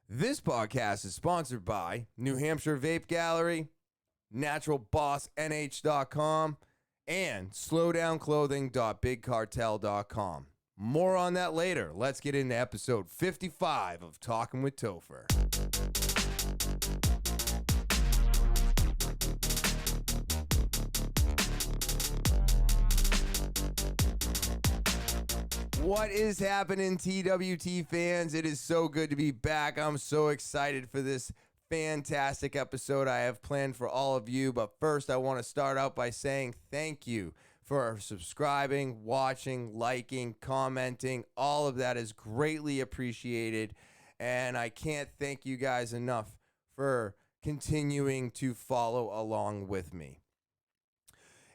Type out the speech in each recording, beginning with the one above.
This podcast is sponsored by New Hampshire Vape Gallery, NaturalBossNH.com, and SlowDownClothing.BigCartel.com. More on that later. Let's get into episode 55 of Talking with Topher. What is happening, TwT fans? It is so good to be back. I'm so excited for this fantastic episode I have planned for all of you. But first, I want to start out by saying thank you for subscribing, watching, liking, commenting. All of that is greatly appreciated. And I can't thank you guys enough for continuing to follow along with me.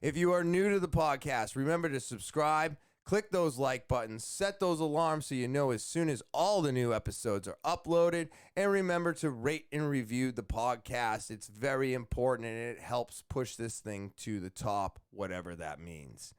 If you are new to the podcast, remember to subscribe. Click those like buttons, set those alarms so you know as soon as all the new episodes are uploaded, and remember to rate and review the podcast. It's very important and it helps push this thing to the top, whatever that means.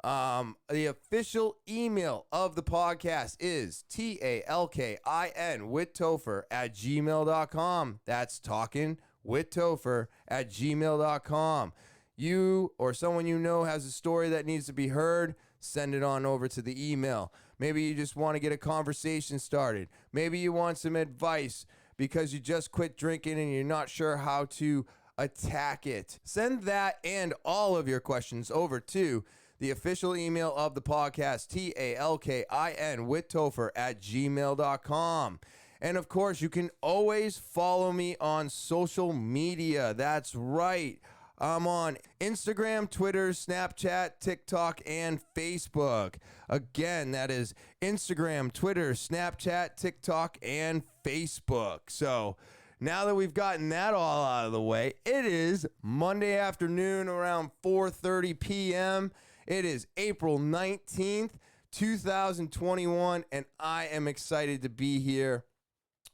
The official email of the podcast is talkinwithtopher@gmail.com. That's talkinwithtopher@gmail.com. You or someone you know has a story that needs to be heard, send it on over to the email. Maybe you just want to get a conversation started. Maybe you want some advice because you just quit drinking and you're not sure how to attack it. Send that and all of your questions over to the official email of the podcast, talkinwithtopher@gmail.com. And of course, you can always follow me on social media. That's right. I'm on Instagram, Twitter, Snapchat, TikTok, and Facebook. Again, that is Instagram, Twitter, Snapchat, TikTok, and Facebook. So now that we've gotten that all out of the way, it is Monday afternoon around 4:30 p.m. It is April 19th, 2021, and I am excited to be here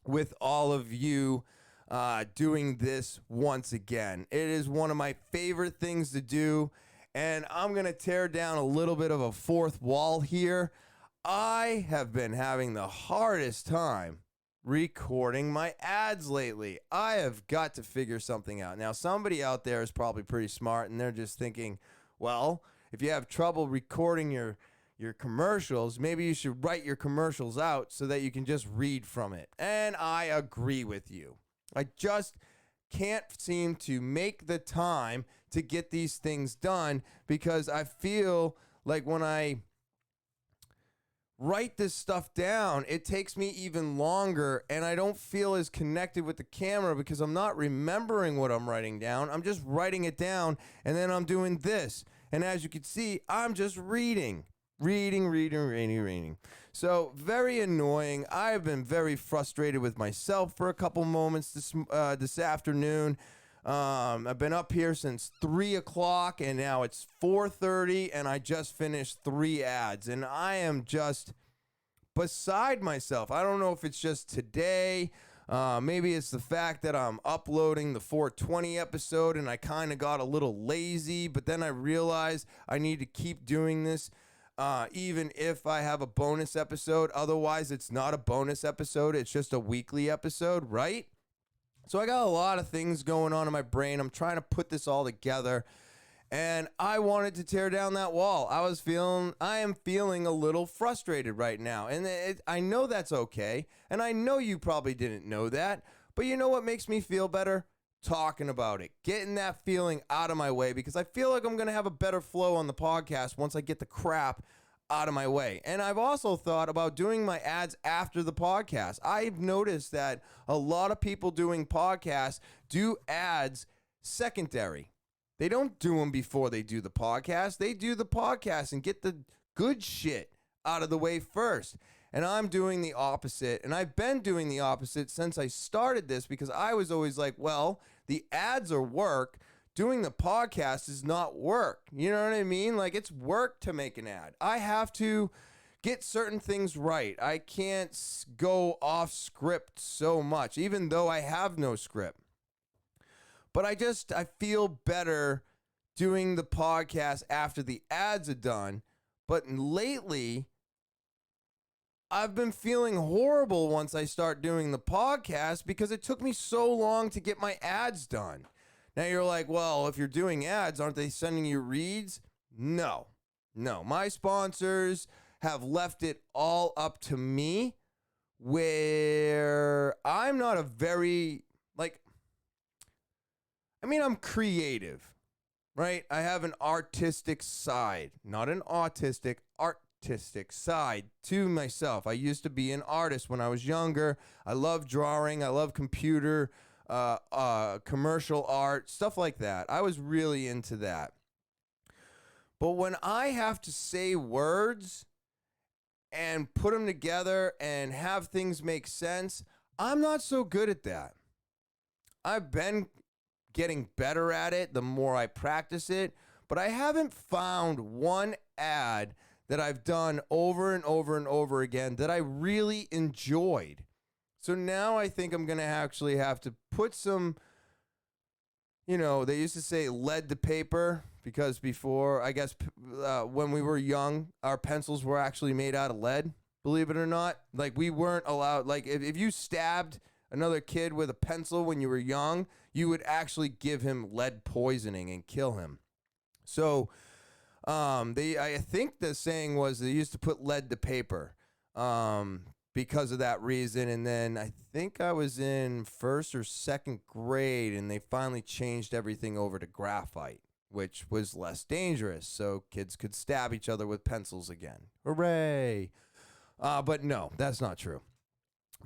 with all of you doing this once again. It is one of my favorite things to do, and I'm going to tear down a little bit of a fourth wall here. I have been having the hardest time recording my ads lately. I have got to figure something out. Now, somebody out there is probably pretty smart, and they're just thinking, well, if you have trouble recording your commercials, maybe you should write your commercials out so that you can just read from it. And I agree with you. I just can't seem to make the time to get these things done because I feel like when I write this stuff down, it takes me even longer and I don't feel as connected with the camera because I'm not remembering what I'm writing down. I'm just writing it down and then I'm doing this. And as you can see, I'm just reading. Reading. So very annoying. I've been very frustrated with myself for a couple moments this afternoon. I've been up here since 3 o'clock and now it's 4:30 and I just finished 3 ads and I am just beside myself. I don't know if it's just today. Maybe it's the fact that I'm uploading the 420 episode and I kind of got a little lazy, but then I realized I need to keep doing this. Even if I have a bonus episode, otherwise it's not a bonus episode, it's just a weekly episode, right? So I got a lot of things going on in my brain. I'm trying to put this all together, and I wanted to tear down that wall. I am feeling a little frustrated right now, and I know that's okay, and I know you probably didn't know that, but you know what makes me feel better? Talking about it, getting that feeling out of my way, because I feel like I'm going to have a better flow on the podcast once I get the crap out of my way. And I've also thought about doing my ads after the podcast. I've noticed that a lot of people doing podcasts do ads secondary. They don't do them before they do the podcast. They do the podcast and get the good shit out of the way first. And I'm doing the opposite. And I've been doing the opposite since I started this because I was always like, well, the ads are work. Doing the podcast is not work. You know what I mean? Like, it's work to make an ad. I have to get certain things right. I can't go off script so much, even though I have no script. But I feel better doing the podcast after the ads are done. But lately, I've been feeling horrible once I start doing the podcast because it took me so long to get my ads done. Now you're like, well, if you're doing ads, aren't they sending you reads? No. My sponsors have left it all up to me, where I'm not a very, I'm creative, right? I have an artistic side, not an autistic, artistic side to myself. I used to be an artist when I was younger. I love drawing. I love computer, commercial art, stuff like that. I was really into that. But when I have to say words and put them together and have things make sense, I'm not so good at that. I've been getting better at it the more I practice it, but I haven't found one ad that I've done over and over and over again that I really enjoyed. So now I think I'm going to actually have to put some, they used to say lead to paper, because before, I guess, when we were young, our pencils were actually made out of lead, believe it or not. Like, we weren't allowed, like, if you stabbed another kid with a pencil when you were young, you would actually give him lead poisoning and kill him. So, I think the saying was they used to put lead to paper, because of that reason. And then I think I was in first or second grade, and they finally changed everything over to graphite, which was less dangerous, so kids could stab each other with pencils again. Hooray! But no, that's not true.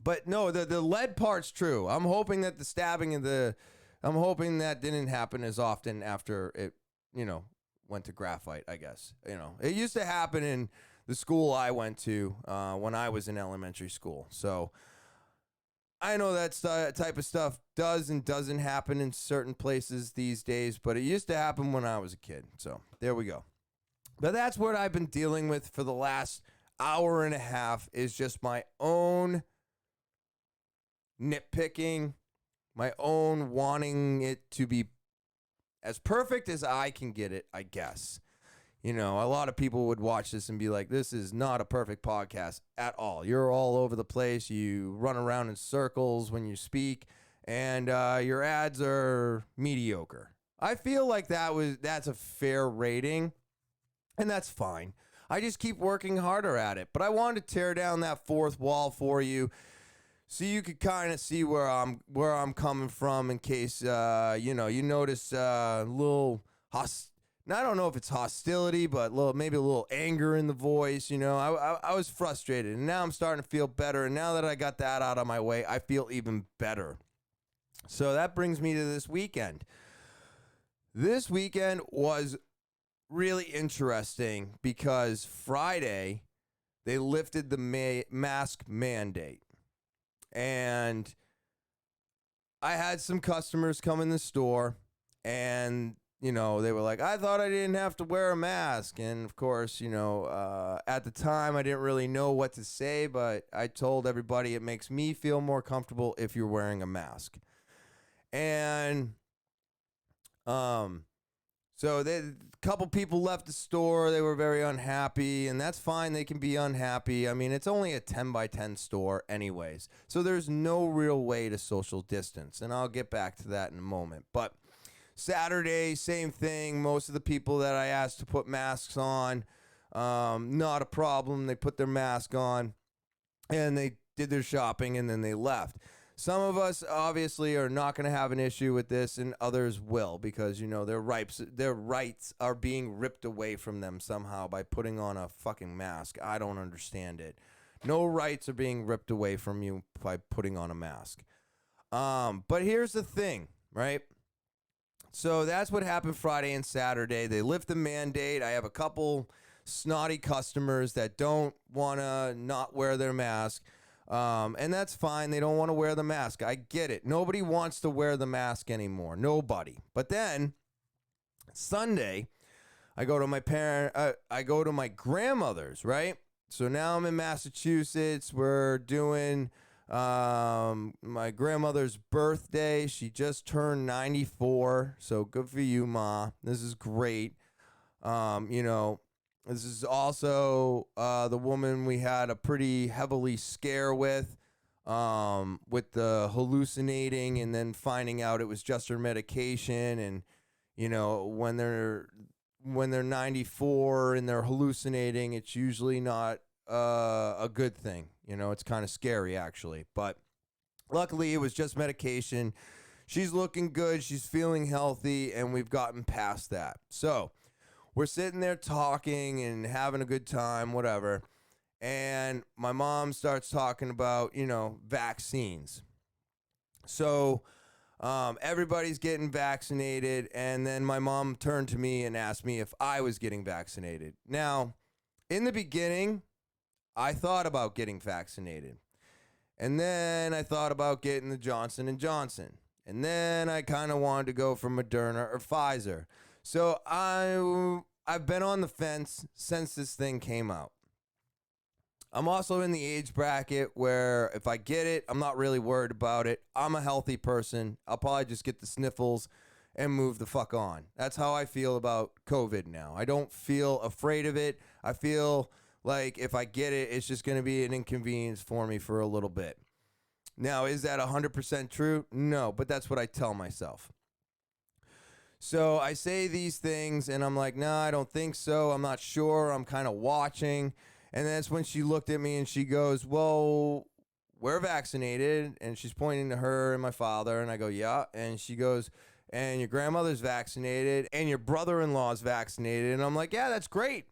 But no, the lead part's true. I'm hoping that the stabbing I'm hoping that didn't happen as often after it, went to graphite, I guess. It used to happen in the school I went to when I was in elementary school. So I know that type of stuff does and doesn't happen in certain places these days, but it used to happen when I was a kid. So there we go. But that's what I've been dealing with for the last hour and a half, is just my own nitpicking, my own wanting it to be as perfect as I can get it, I guess. A lot of people would watch this and be like, this is not a perfect podcast at all. You're all over the place. You run around in circles when you speak, and your ads are mediocre. I feel like that's a fair rating, and that's fine. I just keep working harder at it. But I wanted to tear down that fourth wall for you, so you could kind of see where I'm coming from, in case you notice a little I don't know if it's hostility, but maybe a little anger in the voice. I was frustrated, and now I'm starting to feel better. And now that I got that out of my way, I feel even better. So that brings me to this weekend. This weekend was really interesting because Friday they lifted the mask mandate. And I had some customers come in the store, and they were like, I thought I didn't have to wear a mask. And of course, at the time I didn't really know what to say, but I told everybody it makes me feel more comfortable if you're wearing a mask. And so a couple people left the store. They were very unhappy, and that's fine. They can be unhappy. I mean, it's only a 10 by 10 store anyways, so there's no real way to social distance, and I'll get back to that in a moment. But Saturday, same thing. Most of the people that I asked to put masks on, not a problem. They put their mask on, and they did their shopping, and then they left. Some of us obviously are not going to have an issue with this, and others will, because their rights are being ripped away from them somehow by putting on a fucking mask. I don't understand it. No rights are being ripped away from you by putting on a mask. But here's the thing, right? So that's what happened Friday and Saturday. They lift the mandate. I have a couple snotty customers that don't want to not wear their mask. And that's fine. They don't want to wear the mask. I get it. Nobody wants to wear the mask anymore. Nobody. But then Sunday, I go to my grandmother's, right? So now I'm in Massachusetts. We're doing my grandmother's birthday. She just turned 94. So good for you, Ma. This is great. This is also the woman we had a pretty heavily scare with the hallucinating and then finding out it was just her medication. And, you know, when they're 94 and they're hallucinating, it's usually not a good thing. You know, it's kind of scary, actually. But luckily, it was just medication. She's looking good. She's feeling healthy, and we've gotten past that. So we're sitting there talking and having a good time, whatever. And my mom starts talking about, you know, vaccines. So everybody's getting vaccinated. And then my mom turned to me and asked me if I was getting vaccinated. Now, in the beginning, I thought about getting vaccinated. And then I thought about getting the Johnson & Johnson. And then I kind of wanted to go for Moderna or Pfizer. So I've been on the fence since this thing came out. I'm also in the age bracket where if I get it, I'm not really worried about it. I'm a healthy person. I'll probably just get the sniffles and move the fuck on. That's how I feel about COVID now. I don't feel afraid of it. I feel like if I get it, it's just going to be an inconvenience for me for a little bit. Now, is that 100% true? No, but that's what I tell myself. So I say these things, and I'm like, no, I don't think so. I'm not sure. I'm kind of watching. And that's when she looked at me, and she goes, well, we're vaccinated. And she's pointing to her and my father, and I go, yeah. And she goes, and your grandmother's vaccinated, and your brother-in-law's vaccinated. And I'm like, yeah, that's great.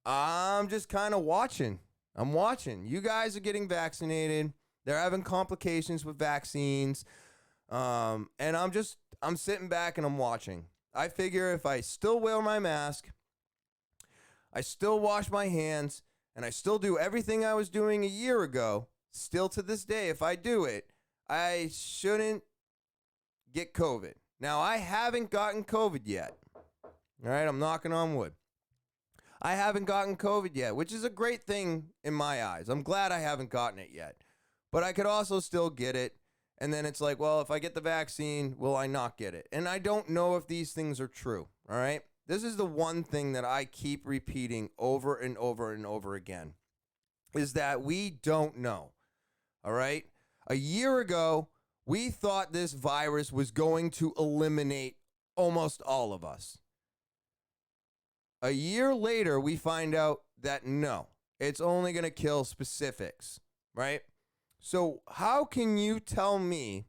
I'm just kind of watching. I'm watching. You guys are getting vaccinated. They're having complications with vaccines. And I'm sitting back and I'm watching. I figure if I still wear my mask, I still wash my hands, and I still do everything I was doing a year ago, still to this day, if I do it, I shouldn't get COVID. Now, I haven't gotten COVID yet. All right, I'm knocking on wood. I haven't gotten COVID yet, which is a great thing in my eyes. I'm glad I haven't gotten it yet. But I could also still get it. And then it's like, well, if I get the vaccine, will I not get it? And I don't know if these things are true, all right? This is the one thing that I keep repeating over and over and over again, is that we don't know, all right? A year ago, we thought this virus was going to eliminate almost all of us. A year later, we find out that no, it's only going to kill specifics, right? So how can you tell me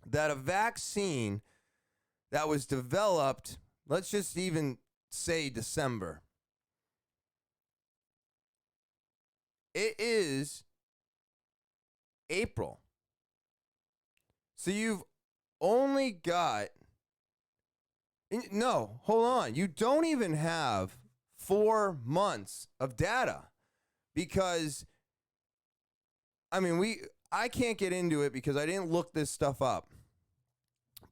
that a vaccine that was developed, let's just even say December, it is April. So you've only got, no, hold on. You don't even have 4 months of data because I can't get into it because I didn't look this stuff up.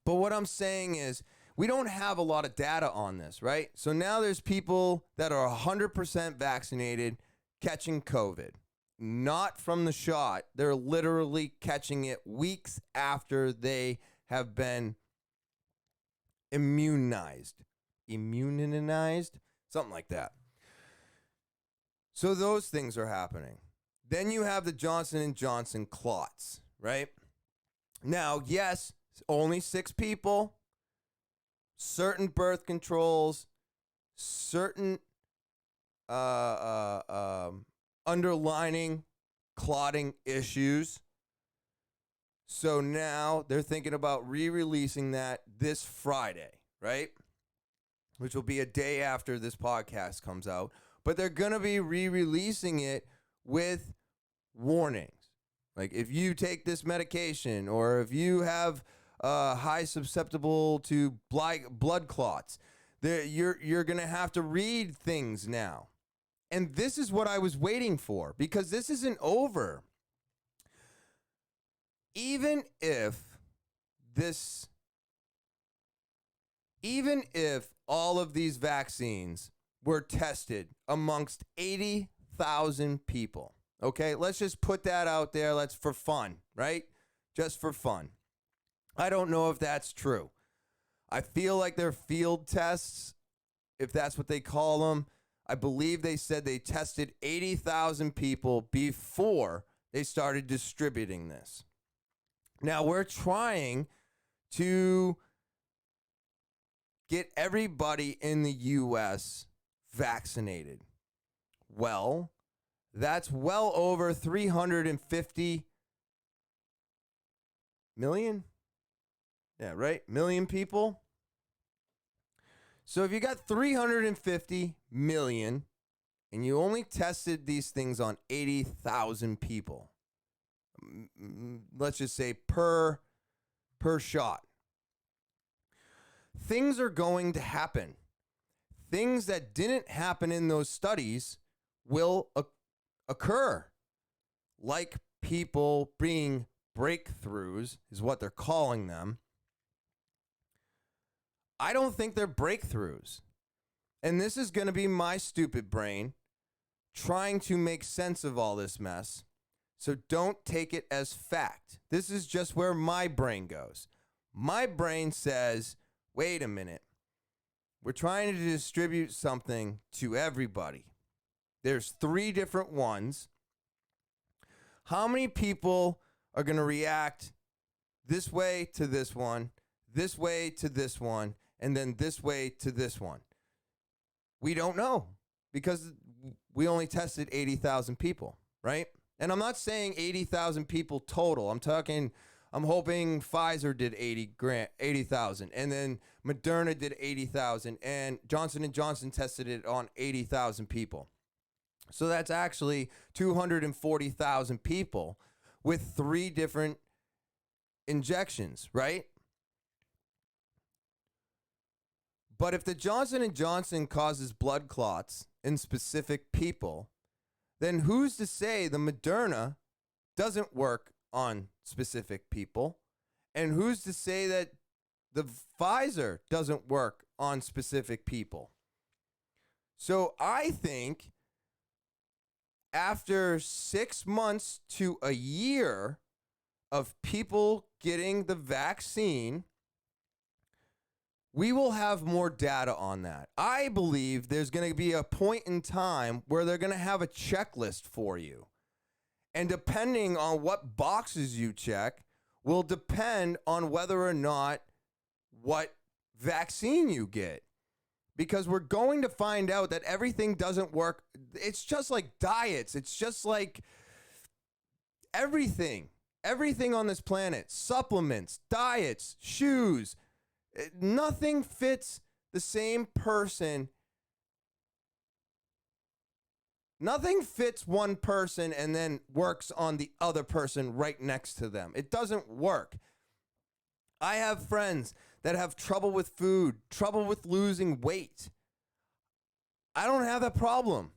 But what I'm saying is we don't have a lot of data on this, right? So now there's people that are 100% vaccinated catching COVID. Not from the shot. They're literally catching it weeks after they have been immunized, something like that. So those things are happening. Then you have the Johnson & Johnson clots, right? Now, yes, only 6 people, certain birth controls, certain underlining clotting issues. So now they're thinking about re-releasing that this Friday, right? Which will be a day after this podcast comes out. But they're going to be re-releasing it with warnings. Like if you take this medication or if you have high susceptible to blood clots, you're going to have to read things now. And this is what I was waiting for because this isn't over. Even if all of these vaccines were tested amongst 80,000 people, okay, let's just put that out there. Let's for fun, right? Just for fun. I don't know if that's true. I feel like they're field tests, if that's what they call them. I believe they said they tested 80,000 people before they started distributing this. Now, we're trying to get everybody in the U.S. vaccinated. Well, that's well over 350 million. Yeah, right? Million people. So if you got 350 million and you only tested these things on 80,000 people, let's just say per shot, things are going to happen. Things that didn't happen in those studies will occur, like people being breakthroughs is what they're calling them. I don't think they're breakthroughs. And this is going to be my stupid brain trying to make sense of all this mess. So don't take it as fact. This is just where my brain goes. My brain says, wait a minute. We're trying to distribute something to everybody. There's 3 different ones. How many people are going to react this way to this one, this way to this one, and then this way to this one? We don't know because we only tested 80,000 people, right? And I'm not saying 80,000 people total. I'm hoping Pfizer did 80,000, and then Moderna did 80,000, and Johnson & Johnson tested it on 80,000 people. So that's actually 240,000 people with 3 different injections, right? But if the Johnson & Johnson causes blood clots in specific people, then who's to say the Moderna doesn't work on specific people? And who's to say that the Pfizer doesn't work on specific people? So I think after 6 months to a year of people getting the vaccine, we will have more data on that. I believe there's going to be a point in time where they're going to have a checklist for you. And depending on what boxes you check will depend on whether or not what vaccine you get. Because we're going to find out that everything doesn't work. It's just like diets. It's just like everything. Everything on this planet. Supplements, diets, shoes. Nothing fits the same person. Nothing fits one person and then works on the other person right next to them. It doesn't work. I have friends that have trouble with food, trouble with losing weight. I don't have that problem.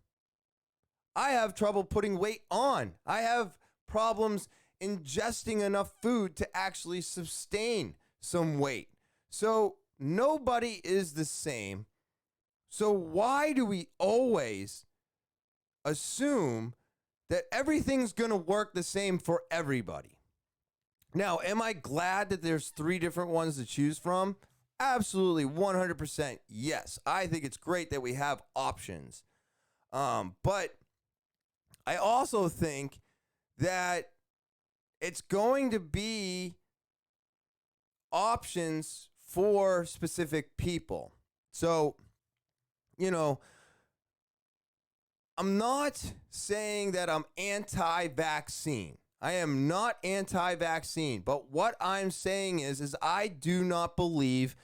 I have trouble putting weight on. I have problems ingesting enough food to actually sustain some weight. So nobody is the same. So why do we always assume that everything's going to work the same for everybody? Now, am I glad that there's 3 different ones to choose from? Absolutely, 100% yes. I think it's great that we have options. But I also think that it's going to be options for specific people. So, I'm not saying that I'm anti-vaccine. I am not anti-vaccine. But what I'm saying is I do not believe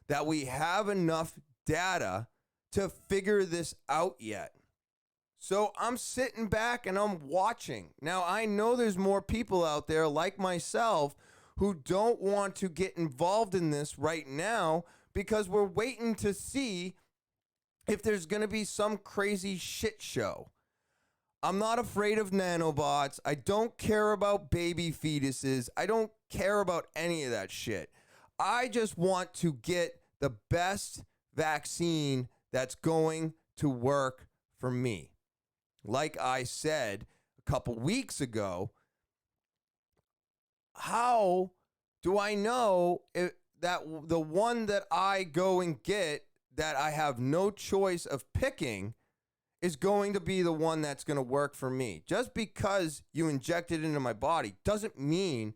that we have enough data to figure this out yet. So I'm sitting back and I'm watching. Now, I know there's more people out there like myself who don't want to get involved in this right now because we're waiting to see if there's going to be some crazy shit show. I'm not afraid of nanobots. I don't care about baby fetuses. I don't care about any of that shit. I just want to get the best vaccine that's going to work for me. Like I said a couple weeks ago, how do I know that the one that I go and get that I have no choice of picking is going to be the one that's going to work for me. Just because you inject it into my body doesn't mean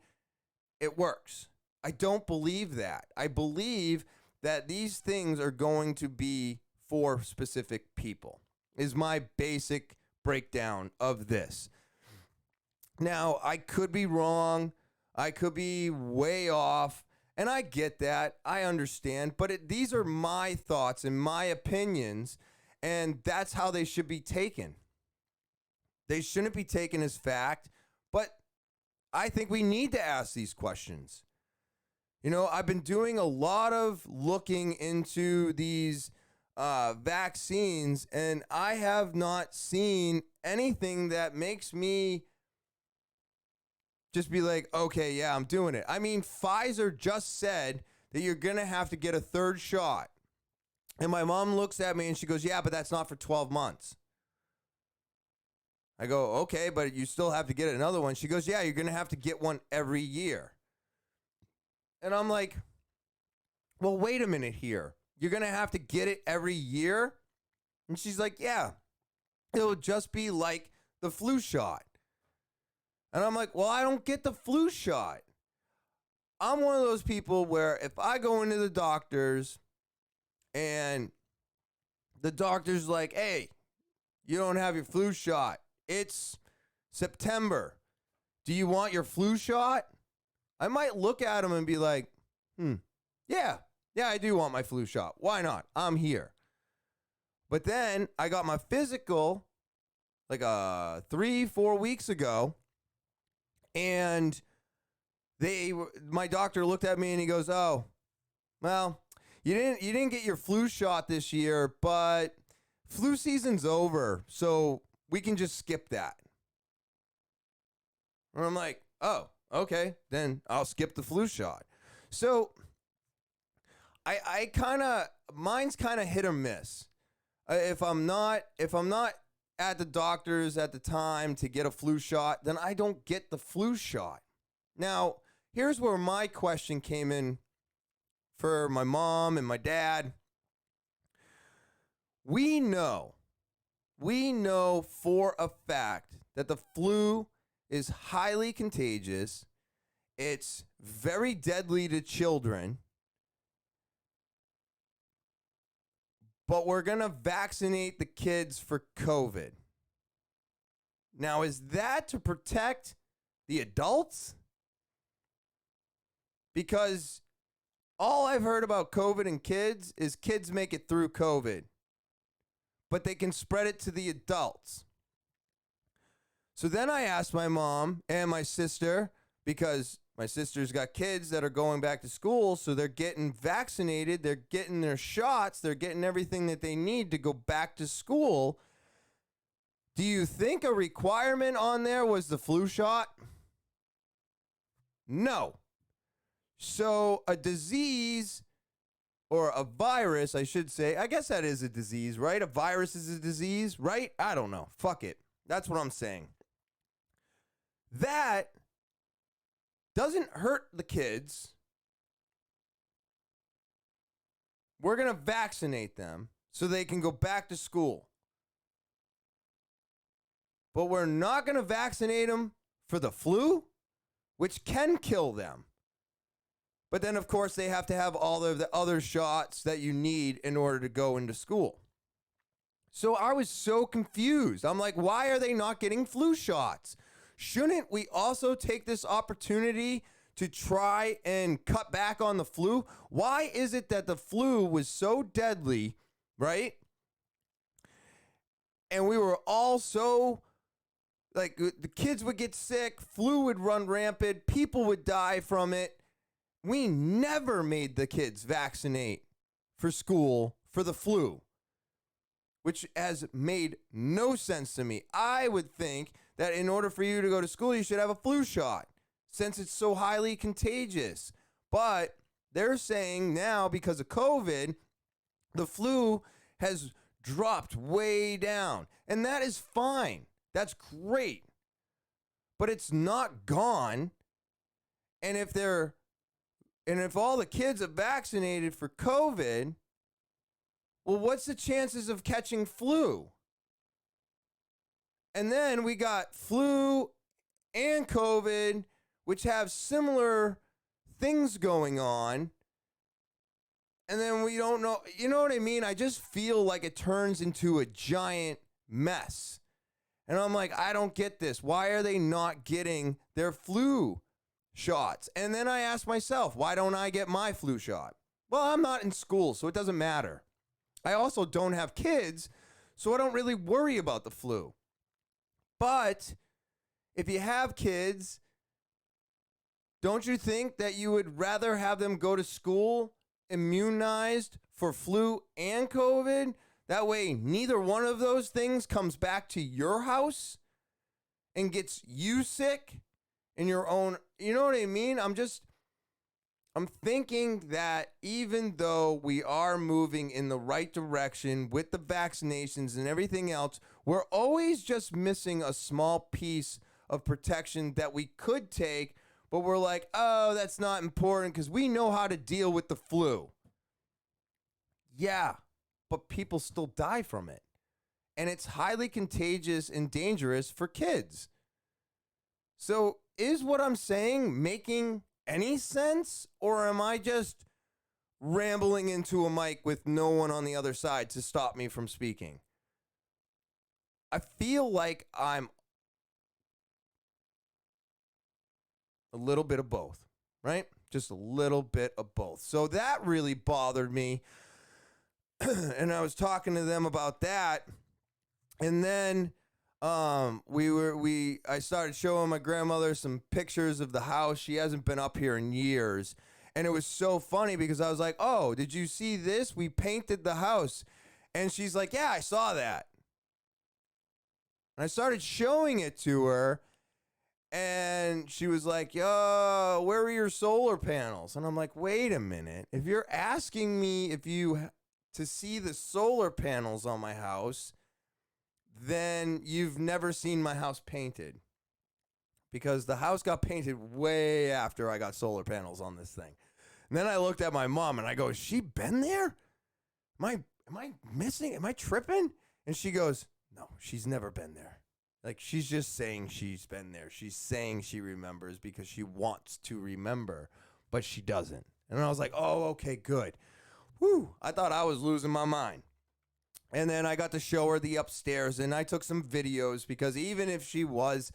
it works. I don't believe that. I believe that these things are going to be for specific people, is my basic breakdown of this. Now, I could be wrong. I could be way off. And I get that. I understand. But these are my thoughts and my opinions. And that's how they should be taken. They shouldn't be taken as fact. But I think we need to ask these questions. You know, I've been doing a lot of looking into these vaccines, and I have not seen anything that makes me just be like, okay, yeah, I'm doing it. I mean, Pfizer just said that you're going to have to get a third shot. And my mom looks at me and she goes, yeah, but that's not for 12 months. I go, okay, but you still have to get another one. She goes, yeah, you're going to have to get one every year. And I'm like, well, wait a minute here. You're going to have to get it every year? And she's like, yeah, it'll just be like the flu shot. And I'm like, well, I don't get the flu shot. I'm one of those people where if I go into the doctors and the doctor's like, hey, you don't have your flu shot. It's September. Do you want your flu shot? I might look at him and be like, yeah, I do want my flu shot. Why not? I'm here. But then I got my physical like 3-4 weeks ago, and my doctor looked at me and he goes, oh, well, you didn't get your flu shot this year, but flu season's over, so we can just skip that. And I'm like, oh, okay, then I'll skip the flu shot. So I kind of, mine's kind of hit or miss. If I'm not at the doctor's at the time to get a flu shot, then I don't get the flu shot. Now, here's where my question came in for my mom and my dad. We know for a fact that the flu is highly contagious. It's very deadly to children. But we're going to vaccinate the kids for COVID. Now, is that to protect the adults? Because all I've heard about COVID and kids is kids make it through COVID, but they can spread it to the adults. So then I asked my mom and my sister, because my sister's got kids that are going back to school, so they're getting vaccinated, they're getting their shots, they're getting everything that they need to go back to school. Do you think a requirement on there was the flu shot? No. So a disease, or a virus, I should say, I guess that is a disease, right? A virus is a disease, right? I don't know. Fuck it. That's what I'm saying. That doesn't hurt the kids. We're going to vaccinate them so they can go back to school. But we're not going to vaccinate them for the flu, which can kill them. But then, of course, they have to have all of the other shots that you need in order to go into school. So I was so confused. I'm like, why are they not getting flu shots? Shouldn't we also take this opportunity to try and cut back on the flu? Why is it that the flu was so deadly, right? And we were all so, like, the kids would get sick, flu would run rampant, people would die from it. We never made the kids vaccinate for school for the flu, which has made no sense to me. I would think that in order for you to go to school, you should have a flu shot since it's so highly contagious. But they're saying now, because of COVID, the flu has dropped way down. And that is fine. That's great. But it's not gone. And if all the kids are vaccinated for COVID, well, what's the chances of catching flu? And then we got flu and COVID, which have similar things going on. And then we don't know, you know what I mean? I just feel like it turns into a giant mess. And I'm like, I don't get this. Why are they not getting their flu shots? And then I ask myself, why don't I get my flu shot? Well, I'm not in school, so it doesn't matter. I also don't have kids, so I don't really worry about the flu. But if you have kids, don't you think that you would rather have them go to school immunized for flu and COVID? That way, neither one of those things comes back to your house and gets you sick in your own, you know what I mean? I'm thinking that even though we are moving in the right direction with the vaccinations and everything else, we're always just missing a small piece of protection that we could take, but we're like, oh, that's not important because we know how to deal with the flu. Yeah, but people still die from it. And it's highly contagious and dangerous for kids. So is what I'm saying making any sense? Or am I just rambling into a mic with no one on the other side to stop me from speaking? I feel like I'm a little bit of both, right? Just a little bit of both. So that really bothered me. And I was talking to them about that. And then I started showing my grandmother some pictures of the house. She hasn't been up here in years. And it was so funny because I was like, oh, did you see this? We painted the house. And she's like, yeah, I saw that. And I started showing it to her. And she was like, yo, where are your solar panels? And I'm like, wait a minute. If you're asking me to see the solar panels on my house, then you've never seen my house painted. Because the house got painted way after I got solar panels on this thing. And then I looked at my mom and I go, has she been there? Am I missing? Am I tripping? And she goes, no, she's never been there. Like, she's just saying she's been there. She's saying she remembers because she wants to remember, but she doesn't. And I was like, oh, okay, good. Whew, I thought I was losing my mind. And then I got to show her the upstairs, and I took some videos because even if she was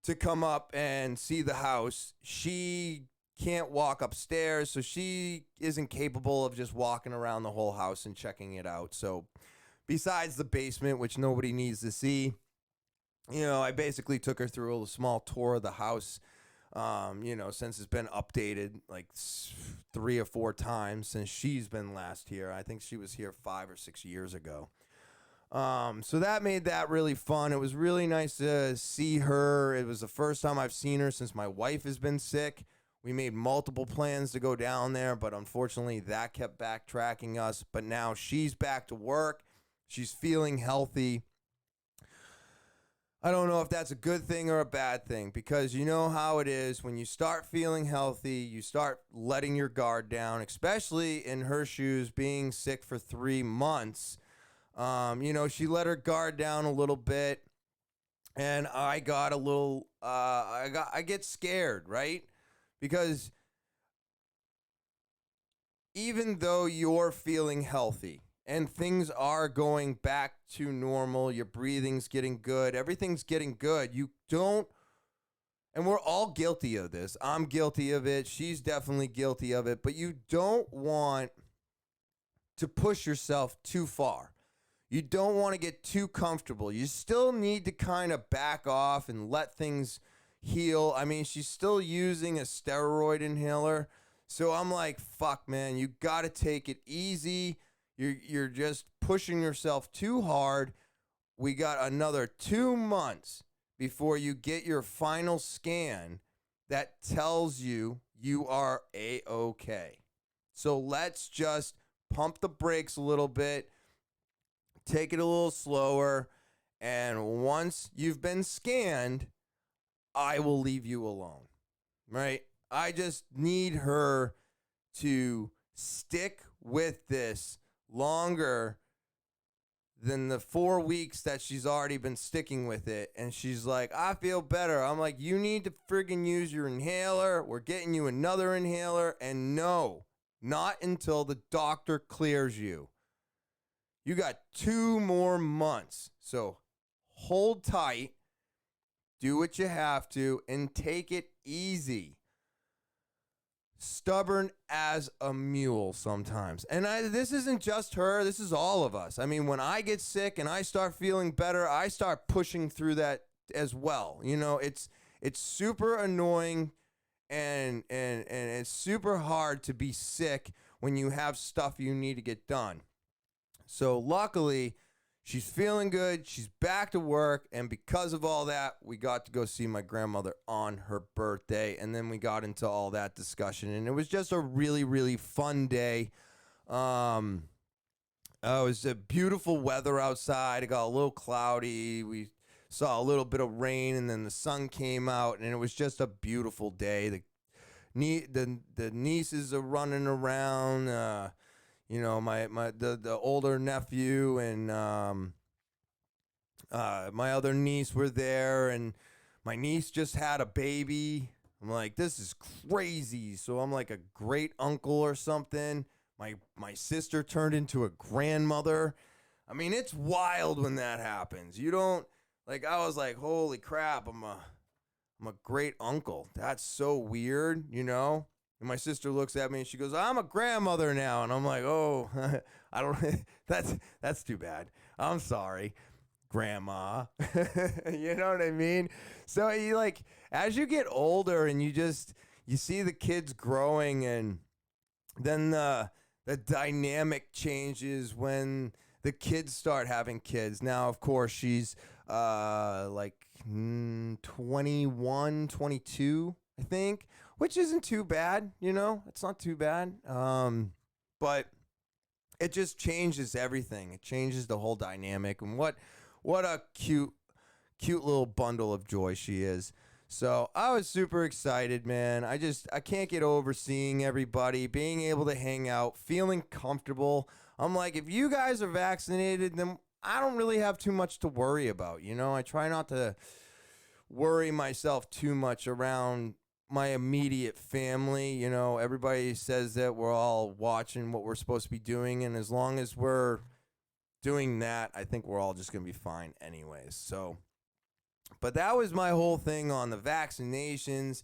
to come up and see the house, she can't walk upstairs, so she isn't capable of just walking around the whole house and checking it out. So besides the basement, which nobody needs to see, I basically took her through a small tour of the house, since it's been updated like 3 or 4 times since she's been last here. I think she was here 5 or 6 years ago. So that made that really fun. It was really nice to see her. It was the first time I've seen her since my wife has been sick. We made multiple plans to go down there, but unfortunately that kept backtracking us. But now she's back to work. She's feeling healthy. I don't know if that's a good thing or a bad thing, because you know how it is when you start feeling healthy, you start letting your guard down, especially in her shoes being sick for 3 months. She let her guard down a little bit, and I got a little, I get scared, right? Because even though you're feeling healthy, and things are going back to normal, your breathing's getting good, everything's getting good, and we're all guilty of this. I'm guilty of it. She's definitely guilty of it. But you don't want to push yourself too far. You don't want to get too comfortable. You still need to kind of back off and let things heal. I mean, she's still using a steroid inhaler. So I'm like, fuck, man, you got to take it easy. You're just pushing yourself too hard. We got another 2 months before you get your final scan that tells you you are A-okay. So let's just pump the brakes a little bit, take it a little slower, and once you've been scanned, I will leave you alone, right? I just need her to stick with this longer than the 4 weeks that she's already been sticking with it. And she's like, I feel better. I'm like, you need to friggin' use your inhaler. We're getting you another inhaler. And no, not until the doctor clears you. You got 2 more months. So hold tight, do what you have to, and take it easy. Stubborn as a mule sometimes. And this isn't just her, this is all of us. I mean, when I get sick and I start feeling better, I start pushing through that as well. You know, it's super annoying and it's super hard to be sick when you have stuff you need to get done. So luckily, she's feeling good. She's back to work. And because of all that, we got to go see my grandmother on her birthday. And then we got into all that discussion. And it was just a really, really fun day. It was a beautiful weather outside. It got a little cloudy. We saw a little bit of rain. And then the sun came out. And it was just a beautiful day. The nieces are running around. You know, the older nephew and my other niece were there, and my niece just had a baby. I'm like, this is crazy. So I'm like a great uncle or something. My sister turned into a grandmother. I mean, it's wild when that happens. You don't, like, I was like, holy crap, I'm a great uncle. That's so weird, you know? And my sister looks at me and she goes, I'm a grandmother now. And I'm like, oh, I don't, that's too bad. I'm sorry, grandma. You know what I mean? So you like, as you get older and you see the kids growing, and then the dynamic changes when the kids start having kids. Now, of course, she's like 21, 22, I think. Which isn't too bad, you know? It's not too bad. But it just changes everything. It changes the whole dynamic. And what a cute little bundle of joy she is. So I was super excited, man. I can't get over seeing everybody, being able to hang out, feeling comfortable. I'm like, if you guys are vaccinated, then I don't really have too much to worry about, you know? I try not to worry myself too much around my immediate family. You know, everybody says that we're all watching what we're supposed to be doing, and as long as we're doing that, I think we're all just going to be fine anyways. So, but that was my whole thing on the vaccinations,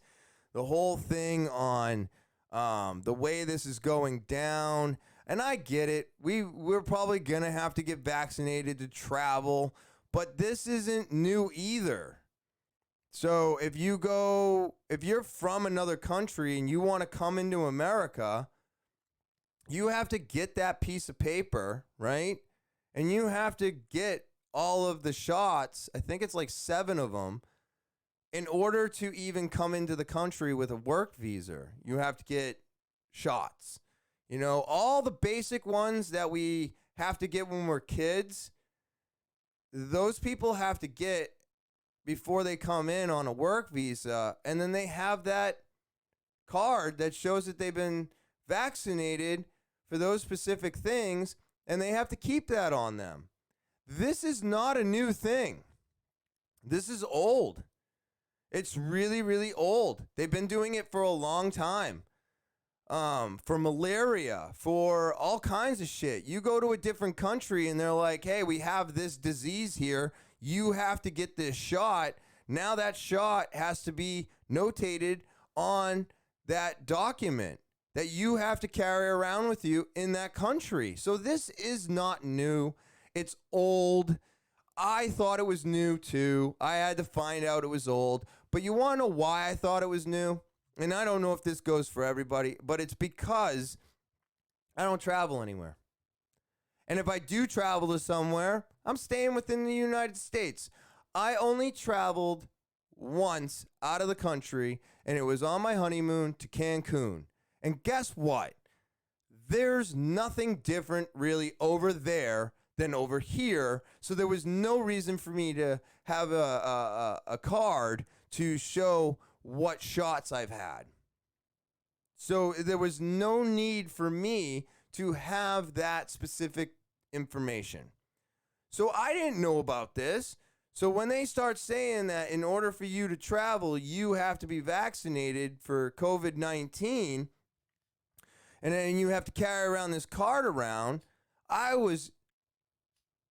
the whole thing on the way this is going down. And I get it. We're probably going to have to get vaccinated to travel, but this isn't new either. So if you're from another country and you want to come into America, you have to get that piece of paper, right? And you have to get all of the shots. I think it's like 7 of them in order to even come into the country with a work visa. You have to get shots. You know, all the basic ones that we have to get when we're kids, those people have to get before they come in on a work visa, and then they have that card that shows that they've been vaccinated for those specific things, and they have to keep that on them. This is not a new thing. This is old. It's really, really old. They've been doing it for a long time. For malaria, for all kinds of shit. You go to a different country and they're like, hey, we have this disease here. You have to get this shot. Now that shot has to be notated on that document that you have to carry around with you in that country. So this is not new. It's old. I thought it was new too. I had to find out it was old. But you want to know why I thought it was new? And I don't know if this goes for everybody, but it's because I don't travel anywhere. And if I do travel to somewhere, I'm staying within the United States. I only traveled once out of the country, and it was on my honeymoon to Cancun. And guess what? There's nothing different really over there than over here. So there was no reason for me to have a card to show what shots I've had. So there was no need for me to have that specific information. So I didn't know about this. So when they start saying that in order for you to travel, you have to be vaccinated for COVID-19, and then you have to carry around this card around, I was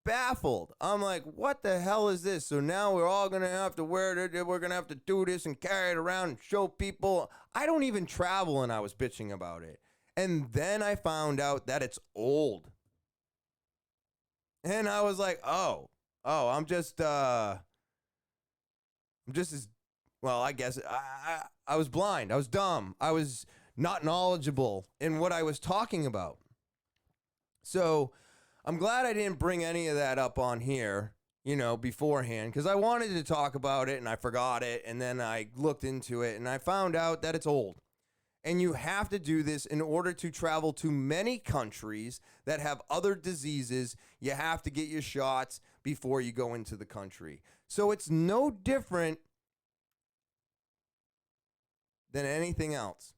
baffled. I'm like, what the hell is this? So now we're all going to have to wear it. We're going to have to do this and carry it around and show people. I don't even travel, and I was bitching about it. And then I found out that it's old. And I was like, I'm just as, well, I guess I was blind. I was dumb. I was not knowledgeable in what I was talking about. So I'm glad I didn't bring any of that up on here, beforehand, because I wanted to talk about it and I forgot it. And then I looked into it and I found out that it's old. And you have to do this in order to travel to many countries that have other diseases. You have to get your shots before you go into the country. So it's no different than anything else.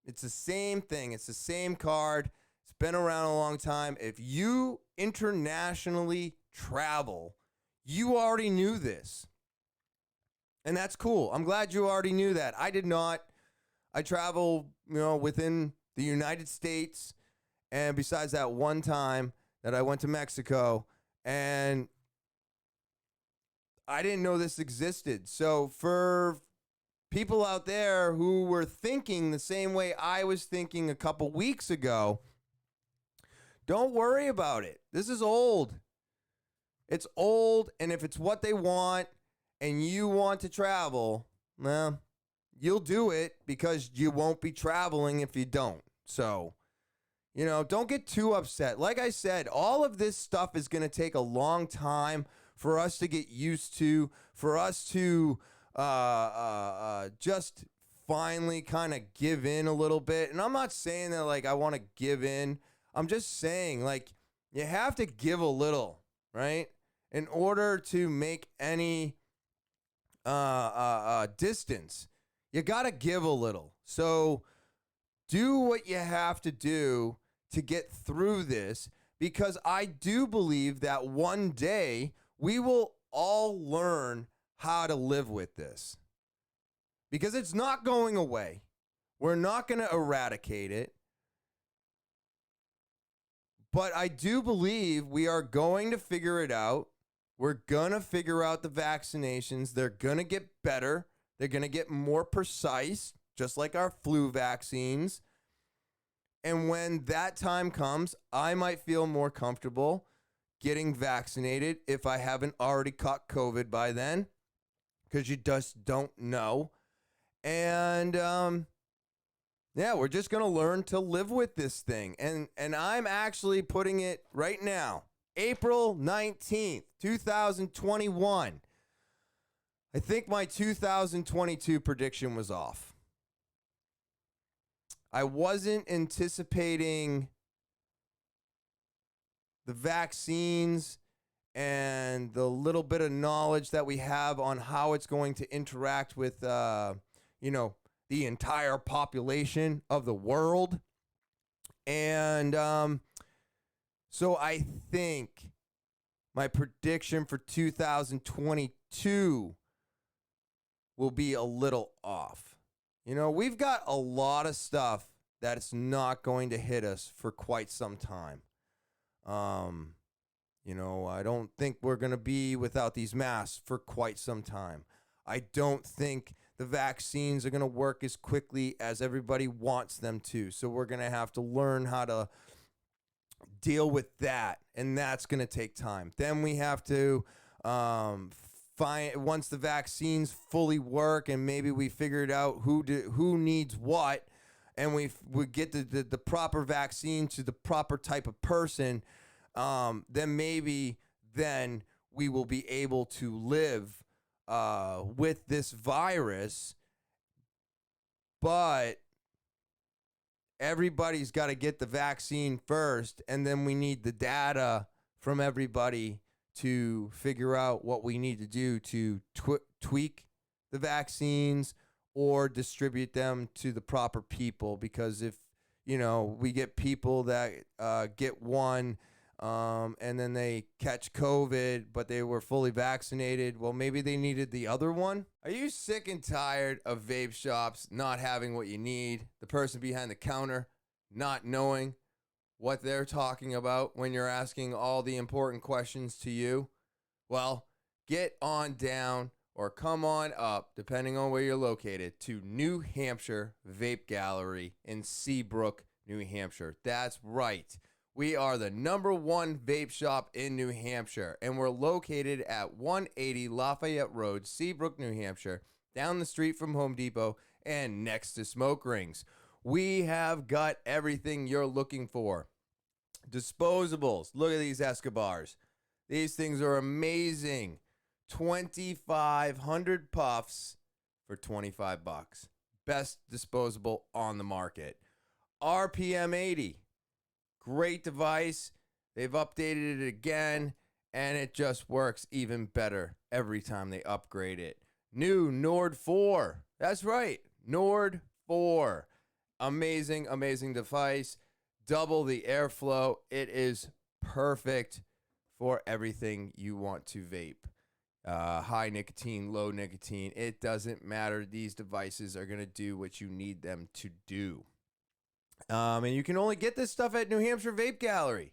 It's the same thing. It's the same card. It's been around a long time. If you internationally travel, you already knew this. And that's cool. I'm glad you already knew that. I did not. I travel, within the United States, and besides that one time that I went to Mexico, and I didn't know this existed. So for people out there who were thinking the same way I was thinking a couple weeks ago, don't worry about it. This is old. It's old, and if it's what they want and you want to travel, well, you'll do it because you won't be traveling if you don't. So, don't get too upset. Like I said, all of this stuff is going to take a long time for us to get used to, for us to just finally kind of give in a little bit. And I'm not saying that like I want to give in. I'm just saying like you have to give a little, right? In order to make any distance. You got to give a little. So do what you have to do to get through this, because I do believe that one day we will all learn how to live with this, because it's not going away. We're not going to eradicate it. But I do believe we are going to figure it out. We're going to figure out the vaccinations. They're going to get better. They're going to get more precise, just like our flu vaccines. And when that time comes, I might feel more comfortable getting vaccinated if I haven't already caught COVID by then, because you just don't know. And we're just going to learn to live with this thing. And I'm actually putting it right now, April 19th, 2021. I think my 2022 prediction was off. I wasn't anticipating the vaccines and the little bit of knowledge that we have on how it's going to interact with, the entire population of the world. And so I think my prediction for 2022 will be a little off. We've got a lot of stuff that's not going to hit us for quite some time. I don't think we're going to be without these masks for quite some time. I don't think the vaccines are going to work as quickly as everybody wants them to. So we're going to have to learn how to deal with that, and that's going to take time. Then we have to once the vaccines fully work and maybe we figured out who needs what, and we get the proper vaccine to the proper type of person, then maybe then we will be able to live with this virus. But everybody's got to get the vaccine first, and then we need the data from everybody to figure out what we need to do to tweak the vaccines or distribute them to the proper people. Because if, we get people that get one and then they catch COVID, but they were fully vaccinated. Well, maybe they needed the other one. Are you sick and tired of vape shops not having what you need? The person behind the counter not knowing what they're talking about when you're asking all the important questions to you? Well, get on down or come on up, depending on where you're located, to New Hampshire Vape Gallery in Seabrook, New Hampshire. That's right. We are the #1 vape shop in New Hampshire, and we're located at 180 Lafayette Road, Seabrook, New Hampshire, down the street from Home Depot and next to Smoke Rings. We have got everything you're looking for. Disposables. Look at these Escobars. These things are amazing. 2,500 puffs for $25. Best disposable on the market. RPM 80. Great device. They've updated it again, and it just works even better every time they upgrade it. New Nord 4. That's right. Nord 4. Amazing, amazing device. Double the airflow. It is perfect for everything you want to vape. High nicotine, low nicotine. It doesn't matter. These devices are going to do what you need them to do. And you can only get this stuff at New Hampshire Vape Gallery.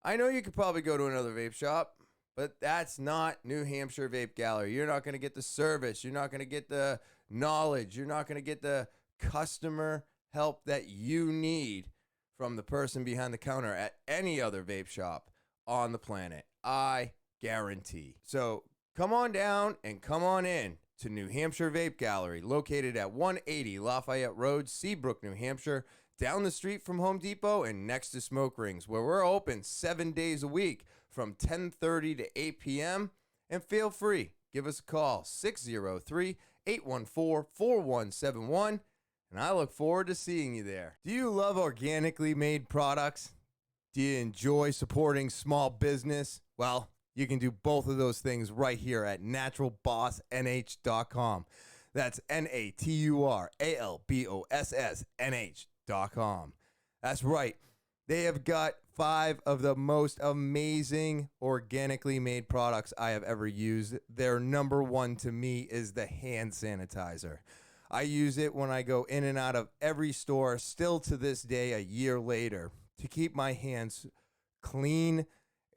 I know you could probably go to another vape shop, but that's not New Hampshire Vape Gallery. You're not going to get the service. You're not going to get the knowledge. You're not going to get the customer help that you need from the person behind the counter at any other vape shop on the planet. I guarantee. So come on down and come on in to New Hampshire Vape Gallery, located at 180 Lafayette Road, Seabrook, New Hampshire, down the street from Home Depot and next to Smoke Rings, where we're open 7 days a week from 10:30 to 8 p.m. And feel free, give us a call, 603-814-4171, and I look forward to seeing you there. Do you love organically made products? Do you enjoy supporting small business? Well, you can do both of those things right here at naturalbossnh.com. That's naturalbossnh.com. That's right. They have got 5 of the most amazing organically made products I have ever used. Their #1 to me is the hand sanitizer. I use it when I go in and out of every store, still to this day, a year later, to keep my hands clean,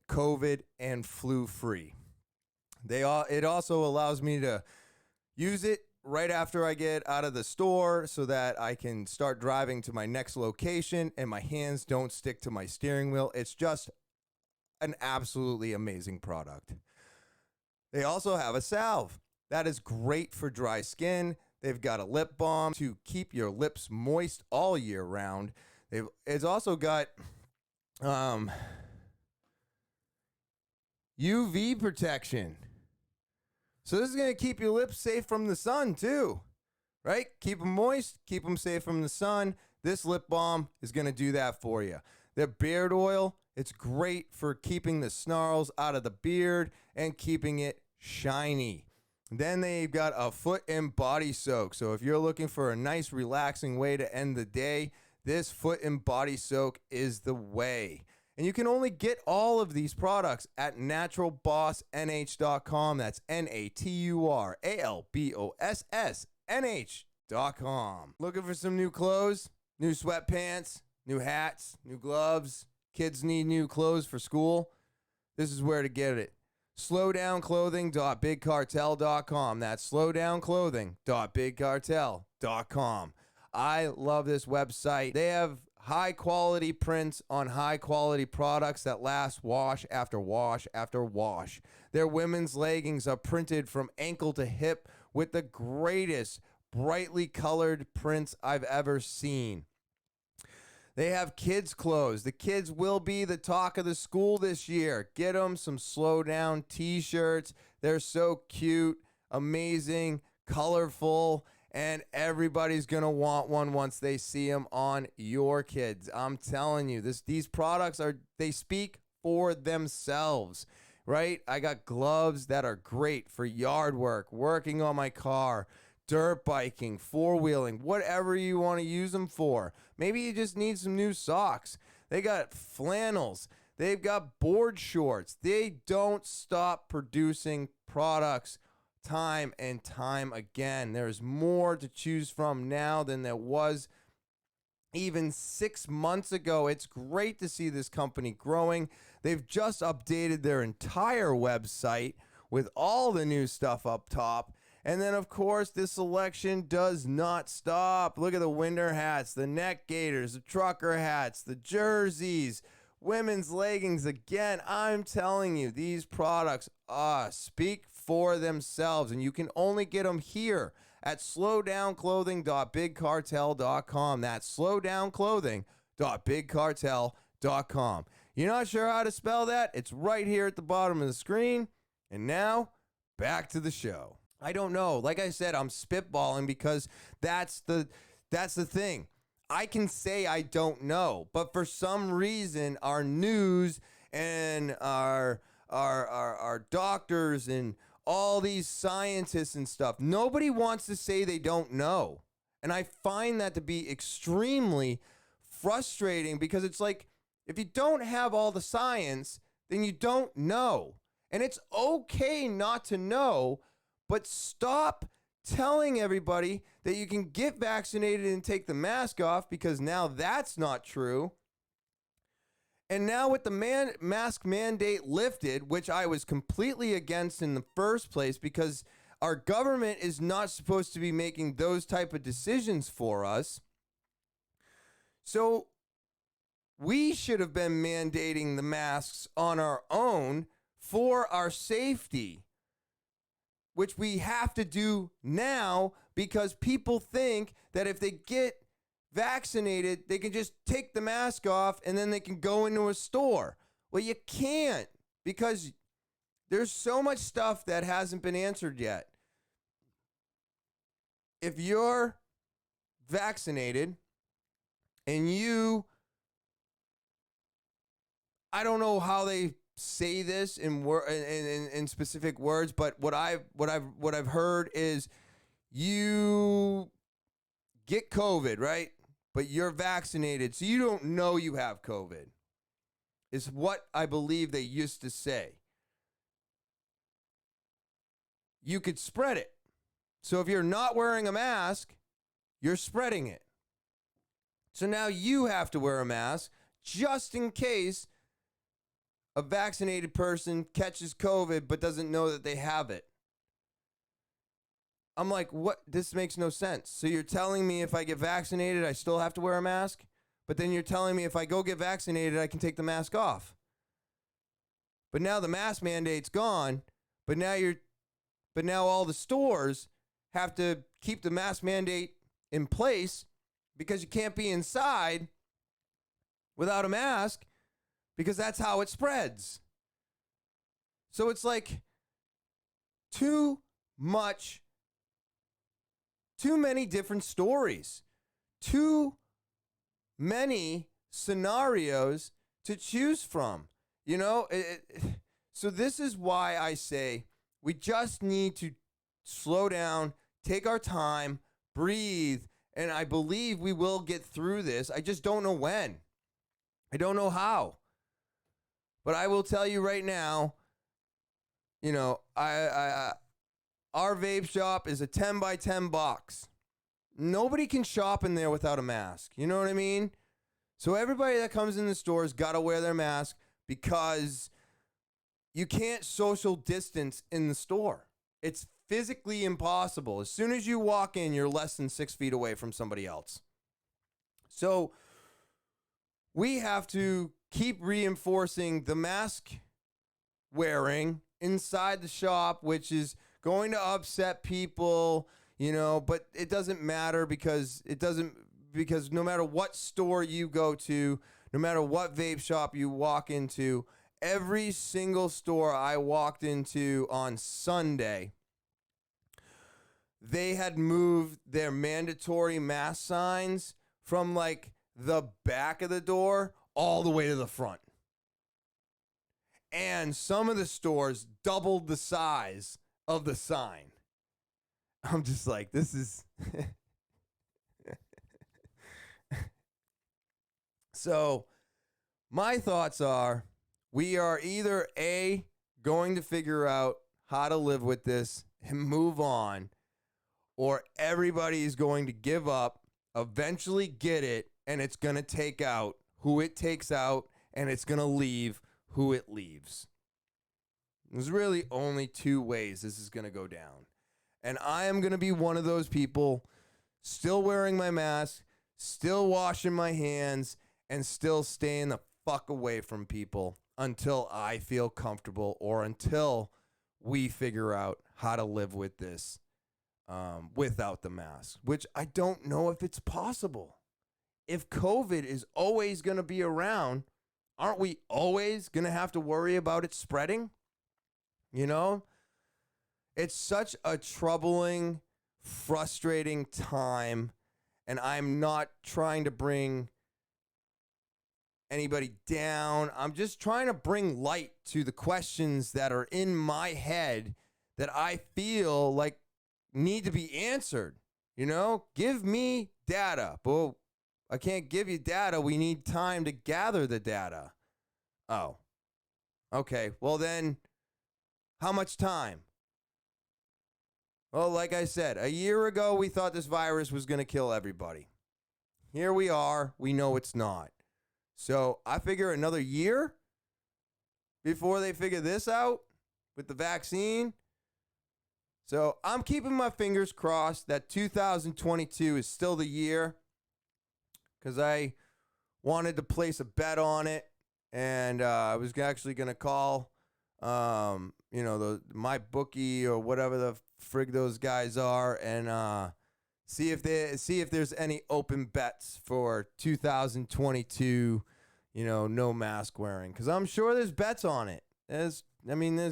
COVID, and flu-free. It also allows me to use it right after I get out of the store so that I can start driving to my next location and my hands don't stick to my steering wheel. It's just an absolutely amazing product. They also have a salve. That is great for dry skin. They've got a lip balm to keep your lips moist all year round. It's also got UV protection. So this is going to keep your lips safe from the sun too, right? Keep them moist, keep them safe from the sun. This lip balm is going to do that for you. Their beard oil, it's great for keeping the snarls out of the beard and keeping it shiny. Then they've got a foot and body soak. So if you're looking for a nice relaxing way to end the day, this foot and body soak is the way. And you can only get all of these products at naturalbossnh.com. That's naturalbossnh.com. Looking for some new clothes, new sweatpants, new hats, new gloves? Kids need new clothes for school? This is where to get it. slowdownclothing.bigcartel.com. That's slowdownclothing.bigcartel.com. I love this website. They have high quality prints on high quality products that last wash after wash after wash. Their women's leggings are printed from ankle to hip with the greatest brightly colored prints I've ever seen. They have kids' clothes. The kids will be the talk of the school this year. Get them some Slow Down t-shirts. They're so cute, amazing, colorful, and everybody's going to want one once they see them on your kids. I'm telling you, these products they speak for themselves, right? I got gloves that are great for yard work, working on my car, dirt biking, four-wheeling, whatever you want to use them for. Maybe you just need some new socks. They got flannels. They've got board shorts. They don't stop producing products time and time again. There's more to choose from now than there was even 6 months ago. It's great to see this company growing. They've just updated their entire website with all the new stuff up top. And then, of course, this selection does not stop. Look at the winter hats, the neck gaiters, the trucker hats, the jerseys, women's leggings. Again, I'm telling you, these products speak for themselves, and you can only get them here at slowdownclothing.bigcartel.com. That's slowdownclothing.bigcartel.com. You're not sure how to spell that? It's right here at the bottom of the screen. And now, back to the show. I don't know. Like I said, I'm spitballing because that's the thing. I can say I don't know, but for some reason, our news and our doctors and all these scientists and stuff, nobody wants to say they don't know. And I find that to be extremely frustrating because it's like, if you don't have all the science, then you don't know. And it's okay not to know, but stop telling everybody that you can get vaccinated and take the mask off, because now that's not true. And now with the mask mandate lifted, which I was completely against in the first place, because our government is not supposed to be making those type of decisions for us. So we should have been mandating the masks on our own for our safety, which we have to do now because people think that if they get vaccinated, they can just take the mask off and then they can go into a store. Well, you can't, because there's so much stuff that hasn't been answered yet. If you're vaccinated and I don't know how they say this in specific words, but what I've heard is you get COVID, right? But you're vaccinated, so you don't know you have COVID, is what I believe they used to say. You could spread it. So if you're not wearing a mask, you're spreading it. So now you have to wear a mask just in case a vaccinated person catches COVID but doesn't know that they have it. I'm like, what? This makes no sense. So you're telling me if I get vaccinated, I still have to wear a mask? But then you're telling me if I go get vaccinated, I can take the mask off. But now the mask mandate's gone, but now all the stores have to keep the mask mandate in place because you can't be inside without a mask, because that's how it spreads. So it's like too many different stories, too many scenarios to choose from. You know, so this is why I say we just need to slow down, take our time, breathe, and I believe we will get through this. I just don't know when. I don't know how. But I will tell you right now, you know, our vape shop is a 10 by 10 box. Nobody can shop in there without a mask. You know what I mean? So everybody that comes in the store's got to wear their mask, because you can't social distance in the store. It's physically impossible. As soon as you walk in, you're less than 6 feet away from somebody else. So we have to keep reinforcing the mask wearing inside the shop, which is going to upset people, you know, but it doesn't matter because no matter what store you go to, no matter what vape shop you walk into, every single store I walked into on Sunday, they had moved their mandatory mask signs from like the back of the door all the way to the front. And some of the stores doubled the size of the sign. I'm just like, this is... So my thoughts are, We are either A, going to figure out how to live with this and move on, or everybody is going to give up, eventually get it, and it's going to take out who it takes out, and it's going to leave who it leaves. There's really only two ways this is going to go down. And I am going to be one of those people still wearing my mask, still washing my hands, and still staying the fuck away from people until I feel comfortable or until we figure out how to live with this without the mask, which I don't know if it's possible. If COVID is always going to be around, aren't we always going to have to worry about it spreading? You know, it's such a troubling, frustrating time, and I'm not trying to bring anybody down. I'm just trying to bring light to the questions that are in my head that I feel like need to be answered. You know, give me data. But I can't give you data. We need time to gather the data. Oh, okay. Well, then how much time? Well, like I said, a year ago, we thought this virus was going to kill everybody. Here we are. We know it's not. So I figure another year before they figure this out with the vaccine. So I'm keeping my fingers crossed that 2022 is still the year, because I wanted to place a bet on it, and I was actually going to call, my bookie or whatever the frig those guys are, and see if there's any open bets for 2022. No mask wearing, because I'm sure there's bets on it. There's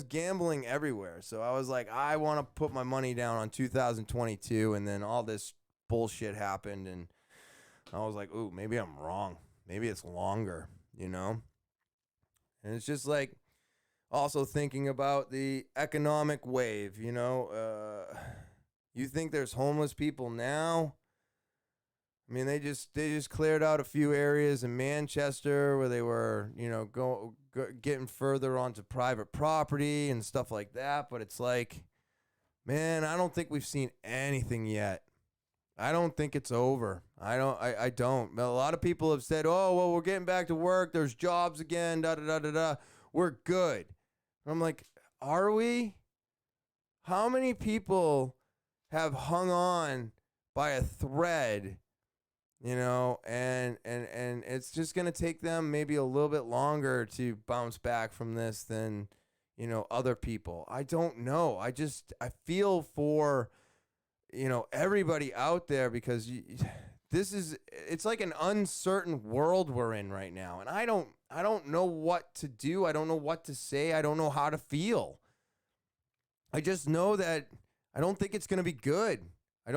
gambling everywhere. So I was like, I want to put my money down on 2022, and then all this bullshit happened, and I was like, ooh, maybe I'm wrong. Maybe it's longer, And it's just like also thinking about the economic wave, You think there's homeless people now? I mean, they just cleared out a few areas in Manchester where they were, getting further onto private property and stuff like that. But it's like, man, I don't think we've seen anything yet. I don't think it's over. I don't. A lot of people have said, oh, well, we're getting back to work. There's jobs again, da-da-da-da-da. We're good. I'm like, are we? How many people have hung on by a thread, and it's just going to take them maybe a little bit longer to bounce back from this than, other people. I don't know. I feel for, everybody out there, because it's like an uncertain world we're in right now. And I don't know what to do. I don't know what to say. I don't know how to feel. I just know that I don't think it's going to be good. I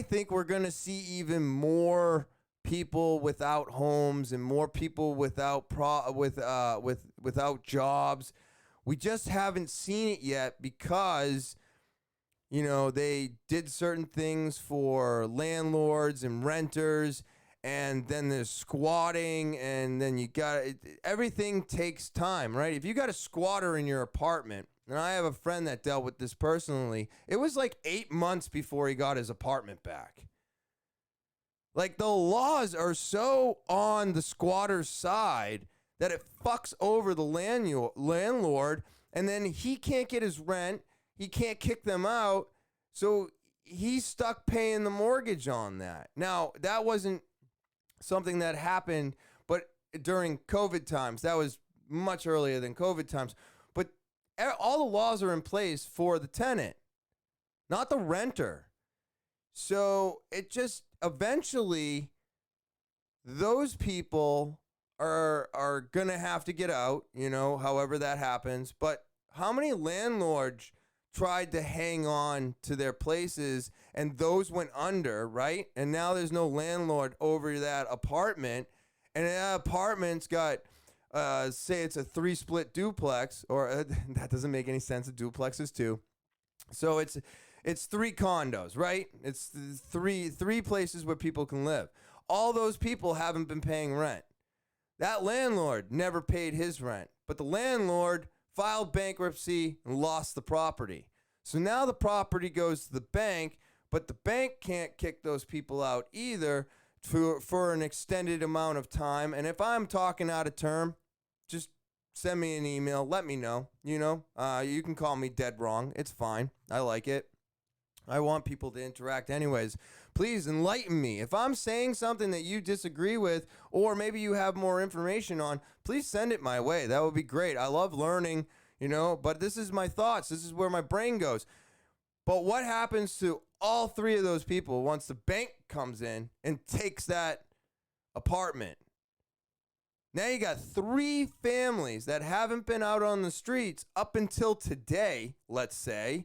think we're going to see even more people without homes and more people without jobs. We just haven't seen it yet because, they did certain things for landlords and renters, and then there's squatting, and then everything takes time, right? If you got a squatter in your apartment, and I have a friend that dealt with this personally, it was like 8 months before he got his apartment back. Like, the laws are so on the squatter's side that it fucks over the landlord, and then he can't get his rent, he can't kick them out, so he's stuck paying the mortgage on that. Now, that wasn't something that happened, but during COVID times, that was much earlier than COVID times. But all the laws are in place for the tenant, not the renter. So it just eventually, those people are going to have to get out, however that happens. But how many landlords tried to hang on to their places and those went under, right? And now there's no landlord over that apartment, and that apartment's got say it's a 3-split duplex, or that doesn't make any sense. A duplex is 2. So it's 3 condos, right? It's three places where people can live. All those people haven't been paying rent. That landlord never paid his rent, but the landlord filed bankruptcy and lost the property. So now the property goes to the bank, but the bank can't kick those people out either for an extended amount of time. And if I'm talking out of term, just send me an email. Let me know. You can call me dead wrong. It's fine. I like it. I want people to interact anyways. Please enlighten me. If I'm saying something that you disagree with, or maybe you have more information on, please send it my way. That would be great. I love learning, but this is my thoughts. This is where my brain goes. But what happens to all three of those people once the bank comes in and takes that apartment? Now you got three families that haven't been out on the streets up until today, let's say.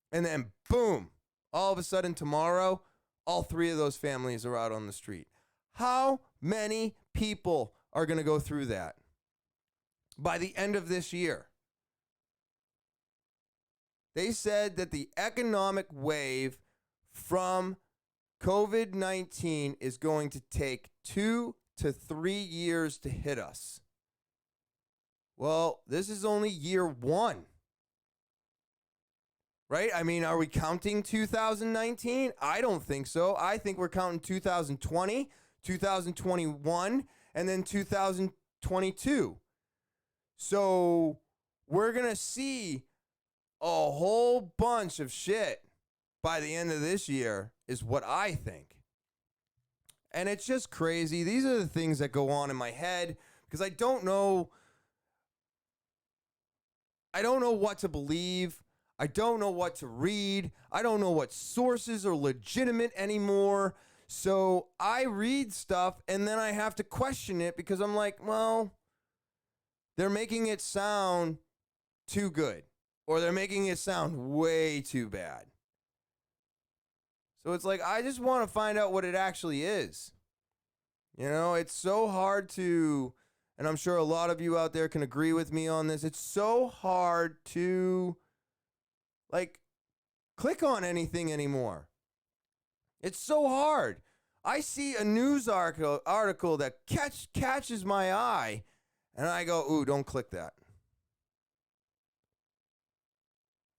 And then, boom, all of a sudden tomorrow, all three of those families are out on the street. How many people are going to go through that by the end of this year? They said that the economic wave from COVID-19 is going to take 2 to 3 years to hit us. Well, this is only year one. Right? I mean, are we counting 2019? I don't think so. I think we're counting 2020, 2021, and then 2022. So we're going to see a whole bunch of shit by the end of this year, is what I think. And it's just crazy. These are the things that go on in my head because I don't know what to believe. I don't know what to read. I don't know what sources are legitimate anymore. So I read stuff and then I have to question it because I'm like, well, they're making it sound too good or they're making it sound way too bad. So it's like, I just want to find out what it actually is. It's so hard to, and I'm sure a lot of you out there can agree with me on this. It's so hard to click on anything anymore. It's so hard. I see a news article that catches my eye, and I go, ooh, don't click that.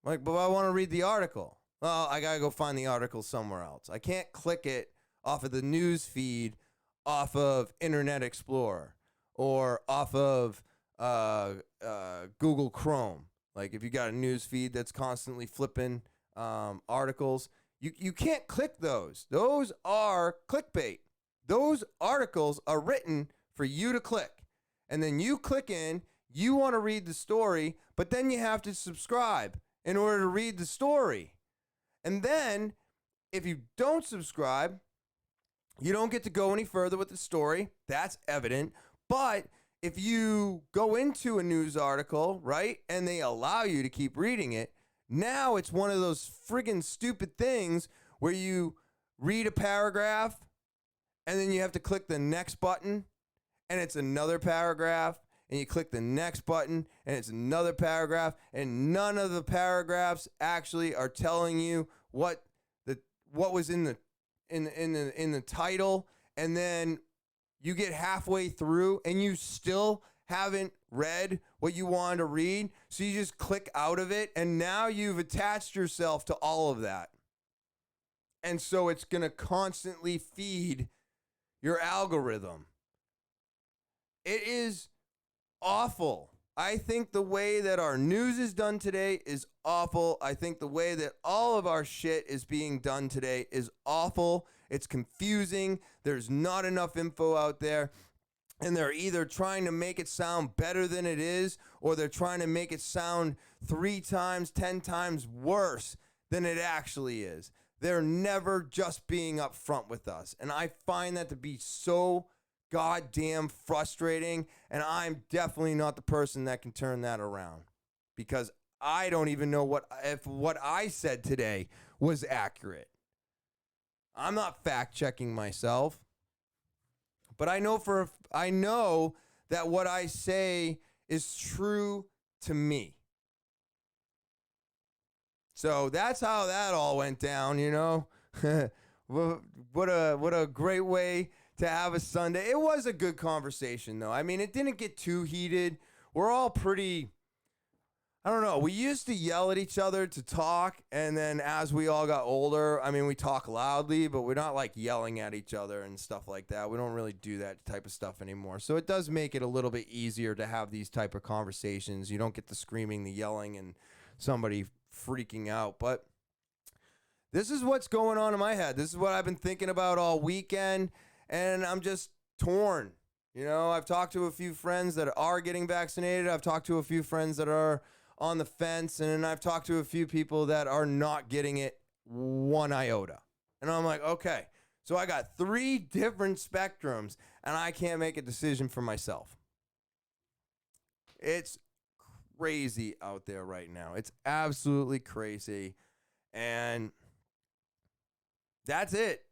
But I want to read the article. Well, I got to go find the article somewhere else. I can't click it off of the news feed, off of Internet Explorer, or off of Google Chrome. Like if you got a news feed that's constantly flipping articles, you can't click those. Those are clickbait. Those articles are written for you to click. And then you click in, you want to read the story, but then you have to subscribe in order to read the story. And then if you don't subscribe, you don't get to go any further with the story. That's evident. But if you go into a news article, right, and they allow you to keep reading it, now it's one of those friggin' stupid things where you read a paragraph and then you have to click the next button and it's another paragraph and you click the next button and it's another paragraph and none of the paragraphs actually are telling you what was in the title, and then you get halfway through and you still haven't read what you wanted to read. So you just click out of it. And now you've attached yourself to all of that. And so it's going to constantly feed your algorithm. It is awful. I think the way that our news is done today is awful. I think the way that all of our shit is being done today is awful. It's confusing. There's not enough info out there. And they're either trying to make it sound better than it is, or they're trying to make it sound 3 times, 10 times worse than it actually is. They're never just being upfront with us. And I find that to be so goddamn frustrating. And I'm definitely not the person that can turn that around, because I don't even know if what I said today was accurate. I'm not fact checking myself, but I know that what I say is true to me. So that's how that all went down, What a great way to have a Sunday. It was a good conversation, though. I mean, it didn't get too heated. We're all pretty, I don't know. We used to yell at each other to talk, and then as we all got older, I mean, we talk loudly, but we're not like yelling at each other and stuff like that. We don't really do that type of stuff anymore. So it does make it a little bit easier to have these type of conversations. You don't get the screaming, the yelling, and somebody freaking out. But this is what's going on in my head. This is what I've been thinking about all weekend, and I'm just torn. You know, I've talked to a few friends that are getting vaccinated. I've talked to a few friends that are on the fence, and then I've talked to a few people that are not getting it one iota. And I'm like, okay, so I got 3 different spectrums, and I can't make a decision for myself. It's crazy out there right now. It's absolutely crazy. And that's it.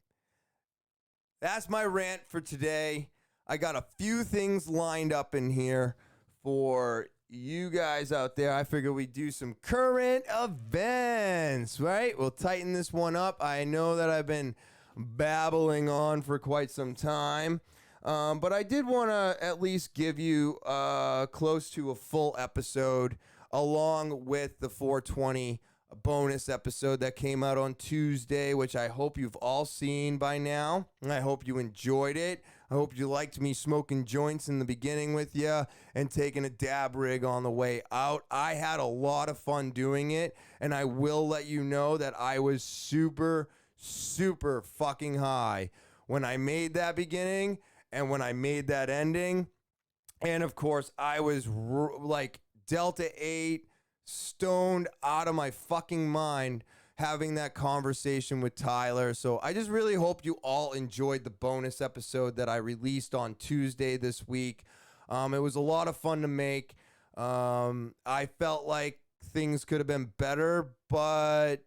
That's my rant for today. I got a few things lined up in here for you guys out there. I figure we do some current events, right? We'll tighten this one up. I know that I've been babbling on for quite some time, but I did want to at least give you close to a full episode along with the 420 bonus episode that came out on Tuesday, which I hope you've all seen by now. And I hope you enjoyed it. I hope you liked me smoking joints in the beginning with you and taking a dab rig on the way out. I had a lot of fun doing it, and I will let you know that I was super, super fucking high when I made that beginning and when I made that ending. And of course, I was like Delta 8, stoned out of my fucking mind having that conversation with Tyler. So I just really hope you all enjoyed the bonus episode that I released on Tuesday this week. It was a lot of fun to make. I felt like things could have been better, but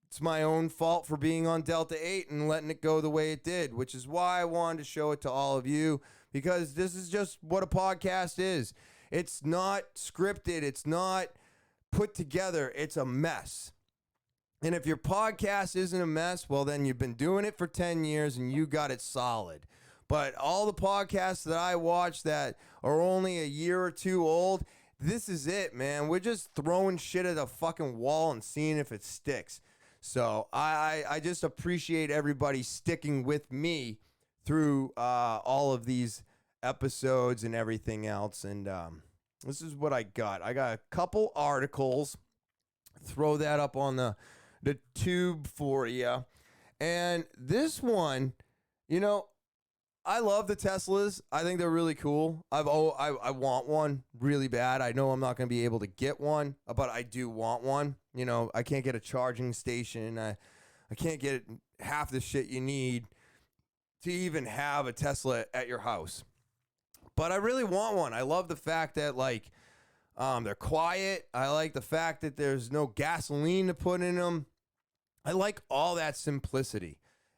it's my own fault for being on Delta 8 and letting it go the way it did, which is why I wanted to show it to all of you, because this is just what a podcast is. It's not scripted. It's not put together. It's a mess. And if your podcast isn't a mess, well, then you've been doing it for 10 years and you got it solid. But all the podcasts that I watch that are only a year or 2 old, this is it, man. We're just throwing shit at a fucking wall and seeing if it sticks. So I just appreciate everybody sticking with me through all of these episodes and everything else. And this is what I got. I got a couple articles. Throw that up on the tube for you. And this one, you know, I love the Teslas. I think they're really cool. I want one really bad. I know I'm not going to be able to get one, but I do want one. You know, I can't get a charging station. I can't get half the shit you need to even have a Tesla at your house. But I really want one. I love the fact that, like, they're quiet. I like the fact that there's no gasoline to put in them. I like all that simplicity.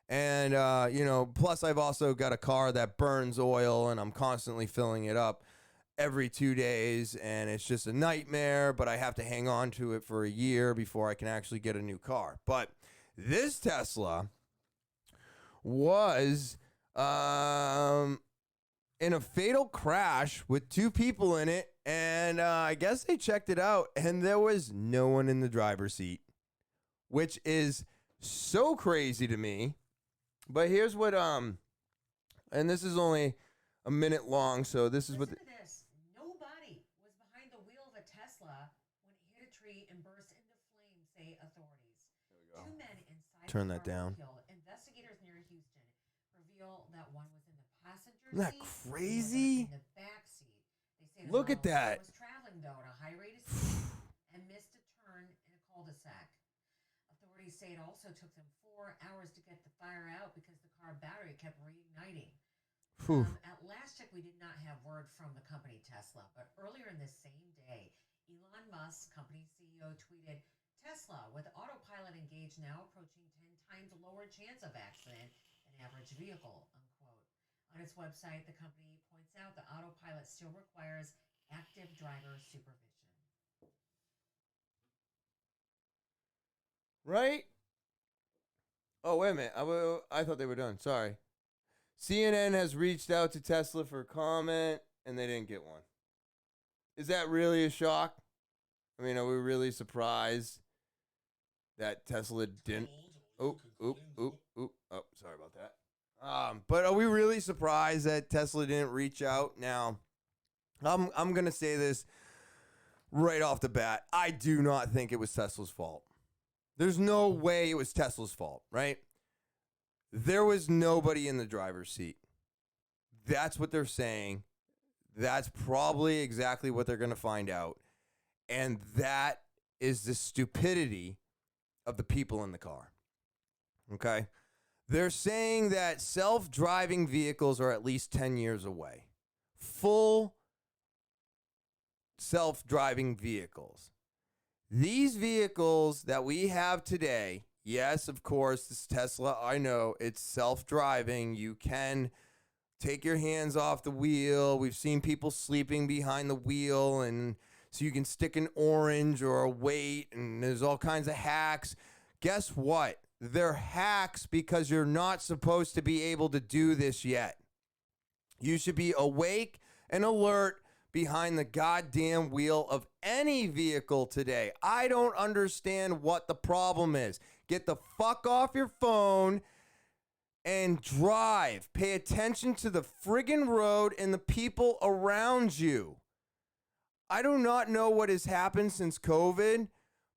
And, you know, plus I've also got a car that burns oil and I'm constantly filling it up every 2 days. And it's just a nightmare, but I have to hang on to it for a year before I can actually get a new car. But this Tesla was in a fatal crash with 2 people in it. And I guess they checked it out and there was no one in the driver's seat, which is so crazy to me. But here's what, and this is only a minute long, so this is Listen to this. Nobody was behind the wheel of a Tesla when it hit a tree and burst into flames, say authorities. There we go. 2 men inside Turn the that car down. were killed. Investigators near Houston reveal that one was in the passenger Isn't that seat, crazy? in the back seat. They say the Look at model that. was traveling though at a high rate of speed and missed a turn in a cul-de-sac. Authorities say it also took them 4 hours to get the fire out because the car battery kept reigniting. At last check, we did not have word from the company Tesla, but earlier in this same day, Elon Musk, company CEO, tweeted, Tesla, with autopilot engaged, now approaching 10 times lower chance of accident than average vehicle, unquote. On its website, the company points out the autopilot still requires active driver supervision. Right? Oh, wait a minute. I thought they were done. Sorry. CNN has reached out to Tesla for comment, and they didn't get one. Is that really a shock? I mean, are we really surprised that Tesla didn't? Oh, sorry about that. But are we really surprised that Tesla didn't reach out? Now, I'm gonna say this right off the bat. I do not think it was Tesla's fault. There's no way it was Tesla's fault, right? There was nobody in the driver's seat. That's what they're saying. That's probably exactly what they're going to find out. And that is the stupidity of the people in the car. Okay? They're saying that self-driving vehicles are at least 10 years away. Full self-driving vehicles. These vehicles that we have today, yes, of course, this Tesla, I know, it's self-driving. You can take your hands off the wheel. We've seen people sleeping behind the wheel, and so you can stick an orange or a weight, and there's all kinds of hacks. Guess what? They're hacks because you're not supposed to be able to do this yet. You should be awake and alert behind the goddamn wheel of any vehicle today. I don't understand what the problem is. Get the fuck off your phone and drive. Pay attention to the friggin' road and the people around you. I do not know what has happened since COVID,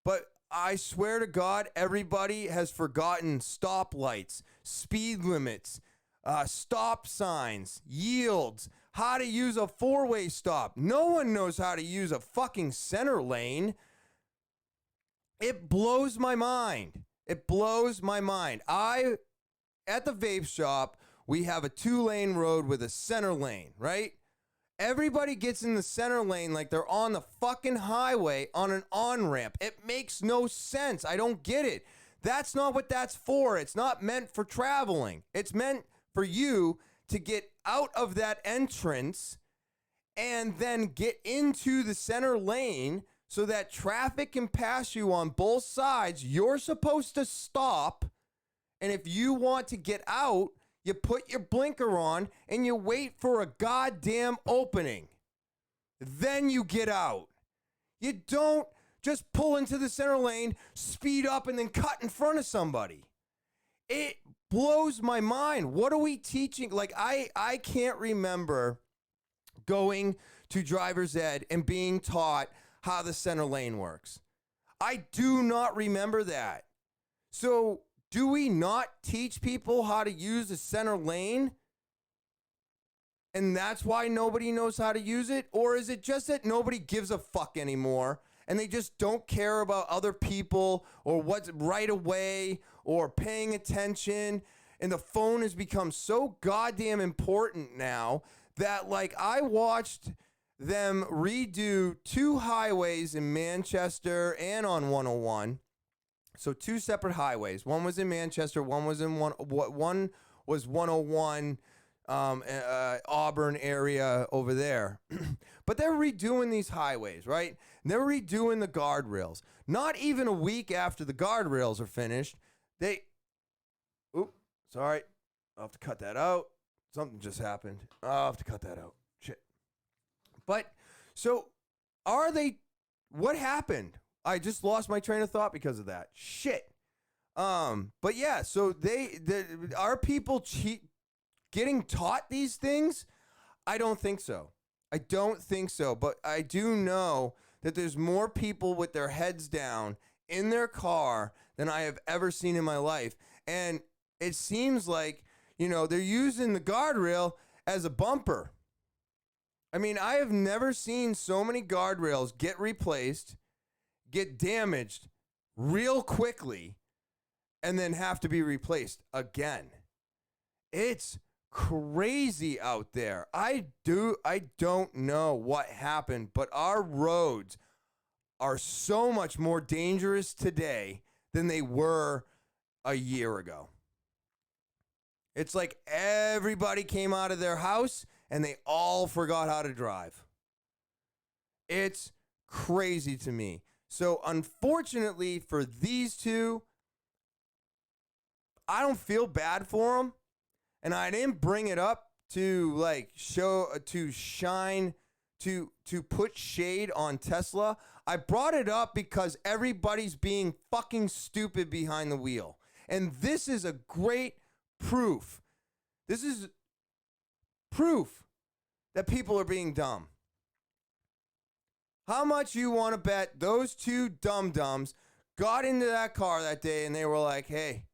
but I swear to God, everybody has forgotten stoplights, speed limits, stop signs, yields, how to use a four-way stop. No one knows how to use a fucking center lane. It blows my mind. It blows my mind. At the vape shop, we have a 2-lane road with a center lane, right? Everybody gets in the center lane like they're on the fucking highway on an on-ramp. It makes no sense. I don't get it. That's not what that's for. It's not meant for traveling. It's meant for you to get out of that entrance and then get into the center lane so that traffic can pass you on both sides. You're supposed to stop. And if you want to get out, you put your blinker on and you wait for a goddamn opening. Then you get out. You don't just pull into the center lane, speed up, and then cut in front of somebody. It blows my mind. What are we teaching? Like, I can't remember going to driver's ed and being taught how the center lane works. I do not remember that. So do we not teach people how to use the center lane? And that's why nobody knows how to use it? Or is it just that nobody gives a fuck anymore and they just don't care about other people or what's right away or paying attention? And the phone has become so goddamn important now that, like, I watched them redo 2 highways in Manchester and on 101. So 2 separate highways. One was in Manchester. One was in one was 101 Auburn area over there. But they're redoing these highways, right? And they're redoing the guardrails. Not even a week after the guardrails are finished, sorry. I'll have to cut that out. Something just happened. I'll have to cut that out. Shit. But, so, what happened? I just lost my train of thought because of that. Shit. But yeah, so are people getting taught these things? I don't think so. I don't think so. But I do know that there's more people with their heads down in their car than I have ever seen in my life. And it seems like, they're using the guardrail as a bumper. I mean, I have never seen so many guardrails get replaced, get damaged real quickly, and then have to be replaced again. It's crazy out there. I don't know what happened, but our roads are so much more dangerous today than they were a year ago. It's like everybody came out of their house and they all forgot how to drive. It's crazy to me. So unfortunately for these two, I don't feel bad for them. And I didn't bring it up to like to put shade on Tesla. I brought it up because everybody's being fucking stupid behind the wheel. And this is a great proof. This is proof that people are being dumb. How much you want to bet those two dum-dums got into that car that day and they were like, hey,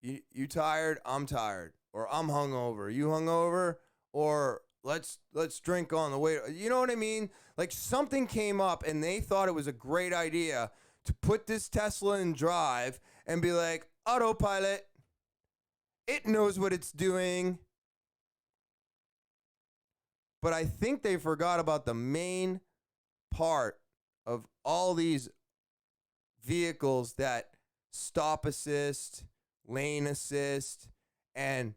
you tired? I'm tired. Or I'm hungover. You hungover? Or let's drink on the way. You know what I mean? Like something came up and they thought it was a great idea to put this Tesla in drive and be like, autopilot. It knows what it's doing. But I think they forgot about the main part of all these vehicles that stop assist, lane assist, and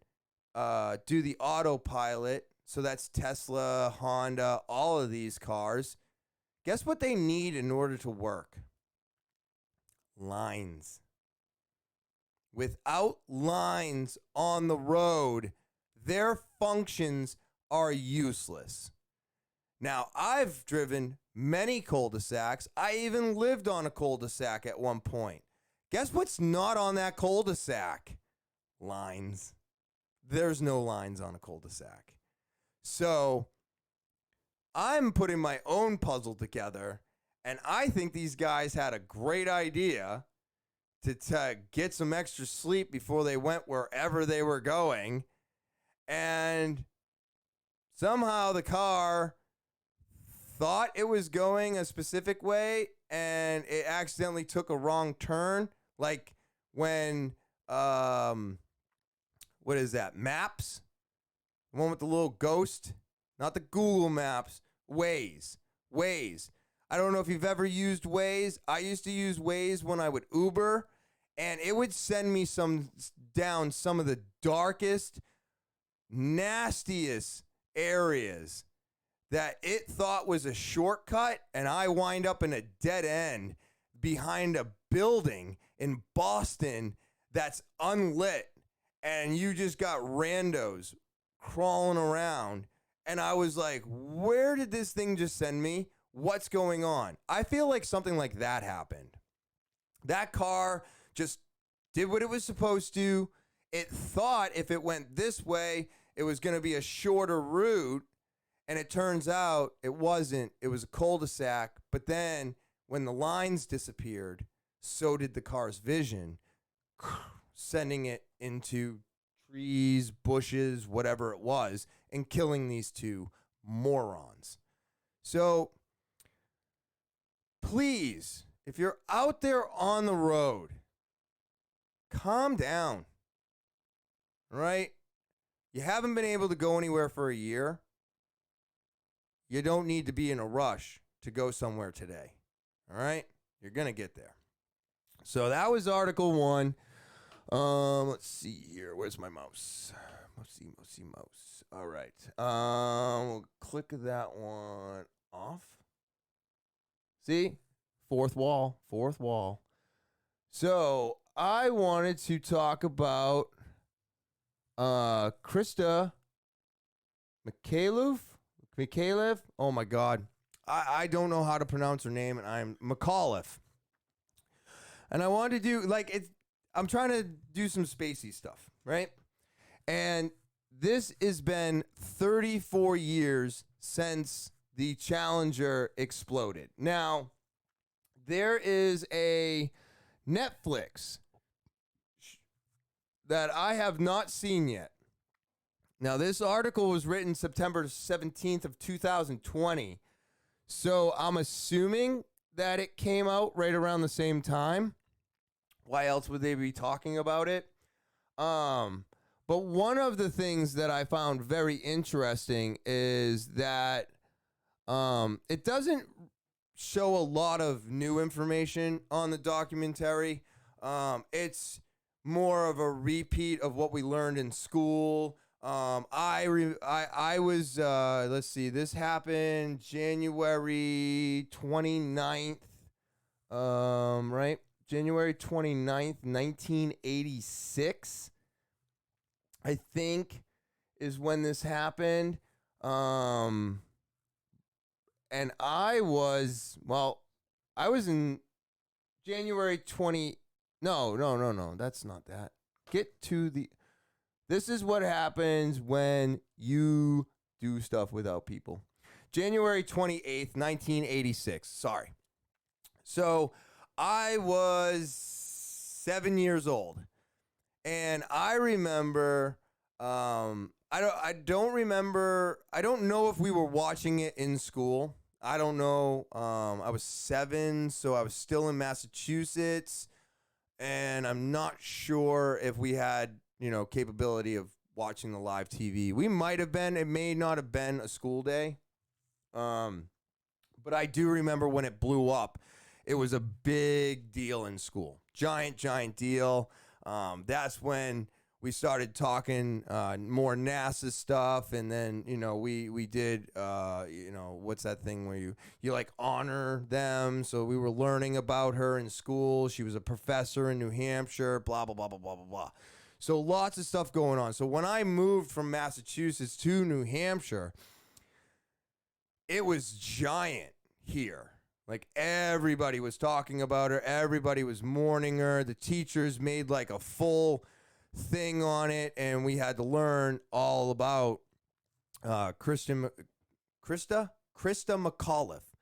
do the autopilot. So that's Tesla, Honda, all of these cars. Guess what they need in order to work? Lines. Without lines on the road, their functions are useless. Now, I've driven many cul-de-sacs. I even lived on a cul-de-sac at one point. Guess what's not on that cul-de-sac? Lines. There's no lines on a cul-de-sac. So, I'm putting my own puzzle together, and I think these guys had a great idea to get some extra sleep before they went wherever they were going. And somehow the car thought it was going a specific way and it accidentally took a wrong turn. Like when, what is that? Maps? The one with the little ghost? Not the Google Maps. Waze. I don't know if you've ever used Waze. I used to use Waze when I would Uber, and it would send me down some of the darkest, nastiest areas that it thought was a shortcut, and I wind up in a dead end behind a building in Boston that's unlit, and you just got randos crawling around. And I was like, where did this thing just send me? What's going on? I feel like something like that happened. That car just did what it was supposed to. It thought if it went this way, it was going to be a shorter route. And it turns out it wasn't. It was a cul-de-sac. But then when the lines disappeared, so did the car's vision, sending it into trees, bushes, whatever it was, and killing these two morons. So please, if you're out there on the road, calm down. All right? You haven't been able to go anywhere for a year. You don't need to be in a rush to go somewhere today. All right? You're going to get there. So that was Article 1. Let's see here. Where's my mouse? Mouse. All right. We'll click that one off. See? Fourth wall. So I wanted to talk about Christa McAuliffe. Oh my God. I don't know how to pronounce her name, and I'm McAuliffe. And I wanted to do I'm trying to do some spacey stuff, right? And this has been 34 years since the Challenger exploded. Now, there is a Netflix that I have not seen yet. Now, this article was written September 17th of 2020. So I'm assuming that it came out right around the same time. Why else would they be talking about it? But one of the things that I found very interesting is that it doesn't show a lot of new information on the documentary. It's more of a repeat of what we learned in school. I was, let's see, this happened January 29th, right? January 29th, 1986. I think, is when this happened. And I was in January 20. No. That's not that. This is what happens when you do stuff without people. January 28th, 1986. Sorry. So I was 7 years old. And I remember, I don't remember, I don't know if we were watching it in school. I don't know. I was 7, so I was still in Massachusetts, and I'm not sure if we had, capability of watching the live TV. We might have been. It may not have been a school day. But I do remember when it blew up. It was a big deal in school. Giant deal. That's when we started talking more NASA stuff, and then we did what's that thing where you like honor them? So we were learning about her in school. She was a professor in New Hampshire. Blah blah blah blah blah blah blah. So lots of stuff going on. So when I moved from Massachusetts to New Hampshire, it was giant here. Like, everybody was talking about her. Everybody was mourning her. The teachers made like a full thing on it, and we had to learn all about Christa McAuliffe.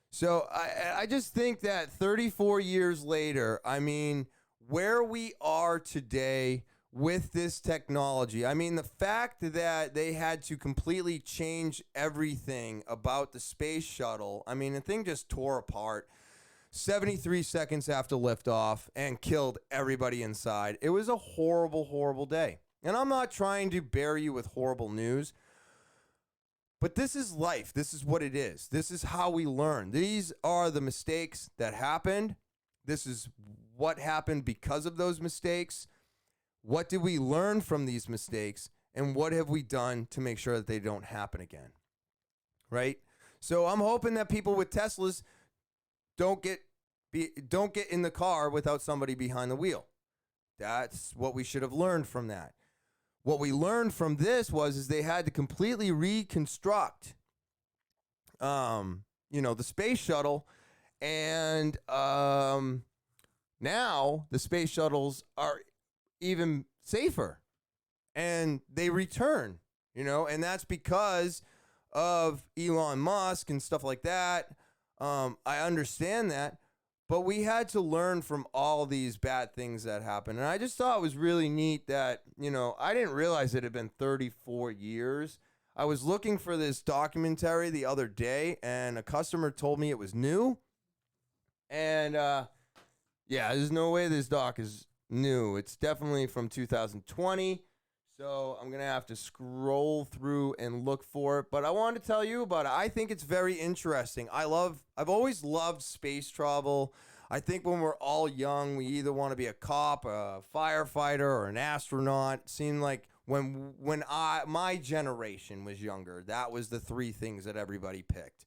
So I just think that 34 years later, I mean, where we are today with this technology, I mean, the fact that they had to completely change everything about the space shuttle, I mean, the thing just tore apart 73 seconds after liftoff and killed everybody inside. It was a horrible, horrible day. And I'm not trying to bury you with horrible news, but this is life. This is what it is. This is how we learn. These are the mistakes that happened. This is what happened because of those mistakes. What did we learn from these mistakes, and what have we done to make sure that they don't happen again? Right? So I'm hoping that people with Teslas don't get in the car without somebody behind the wheel. That's what we should have learned from that. What we learned from this is they had to completely reconstruct the space shuttle, and now the space shuttles are even safer, and they return, and that's because of Elon Musk and stuff like that. I understand that, but we had to learn from all these bad things that happened. And I just thought it was really neat that, I didn't realize it had been 34 years. I was looking for this documentary the other day, and a customer told me it was new. And there's no way this doc is new. It's definitely from 2020. So I'm going to have to scroll through and look for it. But I wanted to tell you about it. I think it's very interesting. I've always loved space travel. I think when we're all young, we either want to be a cop, a firefighter, or an astronaut. It seemed like when my generation was younger, that was the three things that everybody picked.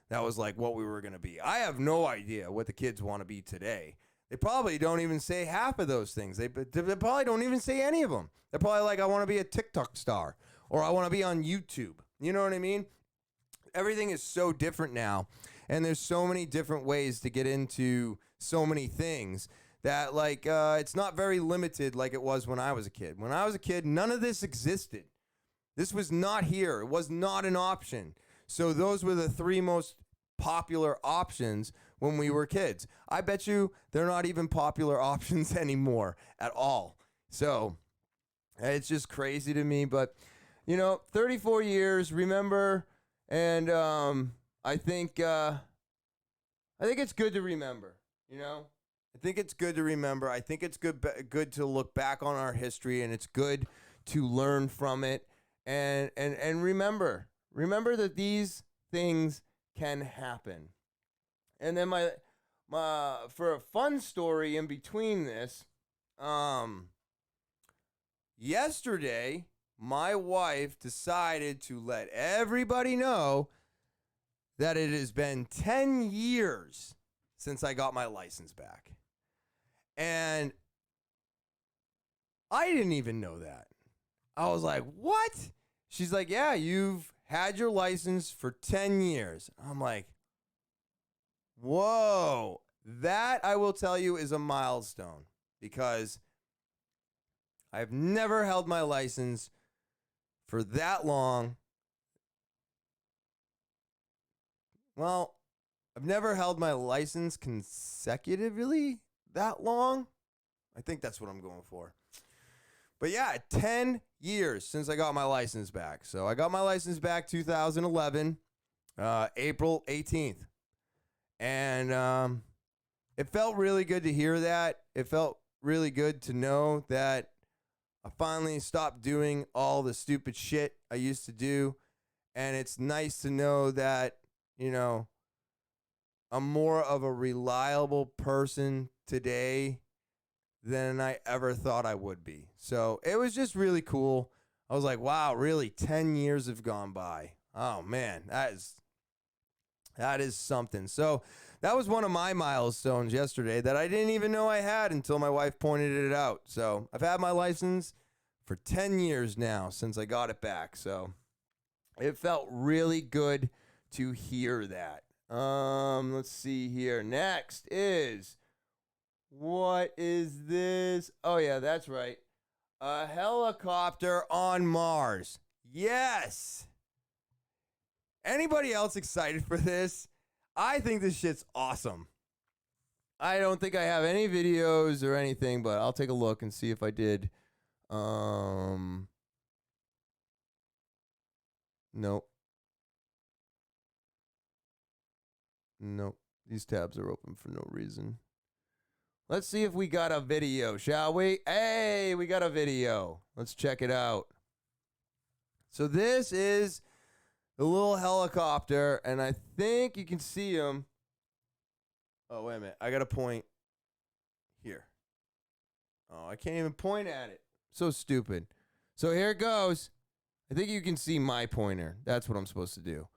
That was like what we were going to be. I have no idea what the kids want to be today. They probably don't even say half of those things. They probably don't even say any of them. They're probably like, I want to be a TikTok star, or I want to be on YouTube. You know what I mean? Everything is so different now, and there's so many different ways to get into so many things that it's not very limited like it was when I was a kid. When I was a kid, none of this existed. This was not here. It was not an option. So those were the three most popular options when we were kids. I bet you they're not even popular options anymore at all. So it's just crazy to me. But 34 years, remember, and I think it's good to remember. I think it's good to remember. I think it's good to look back on our history, and it's good to learn from it, and remember that these things can happen. And then my for a fun story in between this, yesterday my wife decided to let everybody know that it has been 10 years since I got my license back. And I didn't even know that. I was like, what? She's like, yeah, you've had your license for 10 years. I'm like, whoa. That, I will tell you, is a milestone because I've never held my license for that long. Well, I've never held my license consecutively that long. I think that's what I'm going for. But yeah, 10 years since I got my license back. So I got my license back 2011, April 18th. And it felt really good to hear that. It felt really good to know that I finally stopped doing all the stupid shit I used to do. And it's nice to know that, you know, I'm more of a reliable person today than I ever thought I would be. So it was just really cool. I was like, wow, really? 10 years have gone by. Oh, man, that is something. So that was one of my milestones yesterday that I didn't even know I had until my wife pointed it out. So I've had my license for 10 years now since I got it back. So it felt really good to hear that. Let's see here. Next is, what is this? Oh, yeah, that's right. A helicopter on Mars. Yes. Anybody else excited for this? I think this shit's awesome. I don't think I have any videos or anything, but I'll take a look and see if I did. Nope. Nope. These tabs are open for no reason. Let's see if we got a video, shall we? Hey, we got a video. Let's check it out. So this is the little helicopter, and I think you can see him. Oh, wait a minute. I got to point here. Oh, I can't even point at it. So stupid. So here it goes. I think you can see my pointer. That's what I'm supposed to do.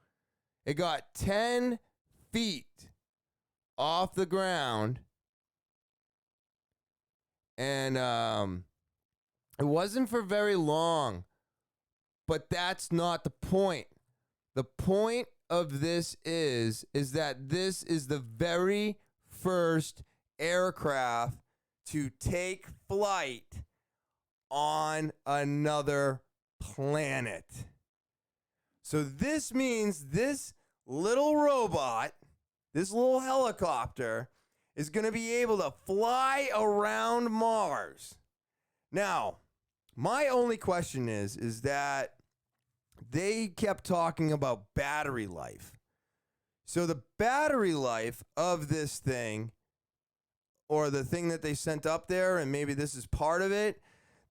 It got 10 feet off the ground. And it wasn't for very long. But that's not the point. The point of this is that this is the very first aircraft to take flight on another planet. So this means this little robot, this little helicopter, is going to be able to fly around Mars. Now, my only question is that they kept talking about battery life. So the battery life of this thing, or the thing that they sent up there, and maybe this is part of it,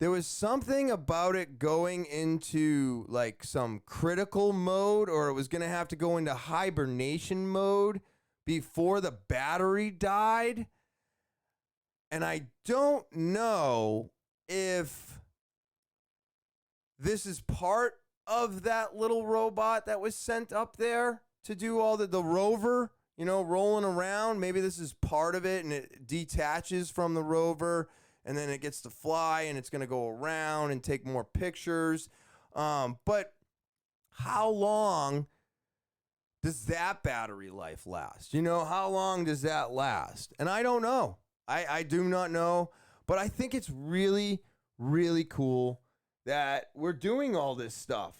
there was something about it going into like some critical mode, or it was going to have to go into hibernation mode before the battery died. And I don't know if this is part of that little robot that was sent up there to do all the rover, you know, rolling around. Maybe this is part of it and it detaches from the rover and then it gets to fly and it's going to go around and take more pictures. But how long does that battery life last? You know, how long does that last? And I don't know. I do not know, but I think it's really, really cool that we're doing all this stuff.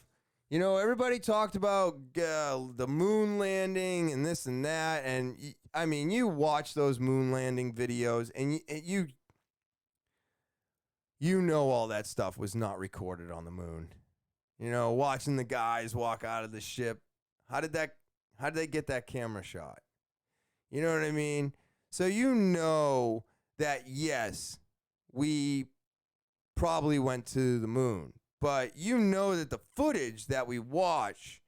You know, everybody talked about the moon landing and this and that. And I mean, you watch those moon landing videos and you know all that stuff was not recorded on the moon. You know, watching the guys walk out of the ship. How did they get that camera shot? You know what I mean? So you know that, yes, we probably went to the moon. But you know that the footage that we watch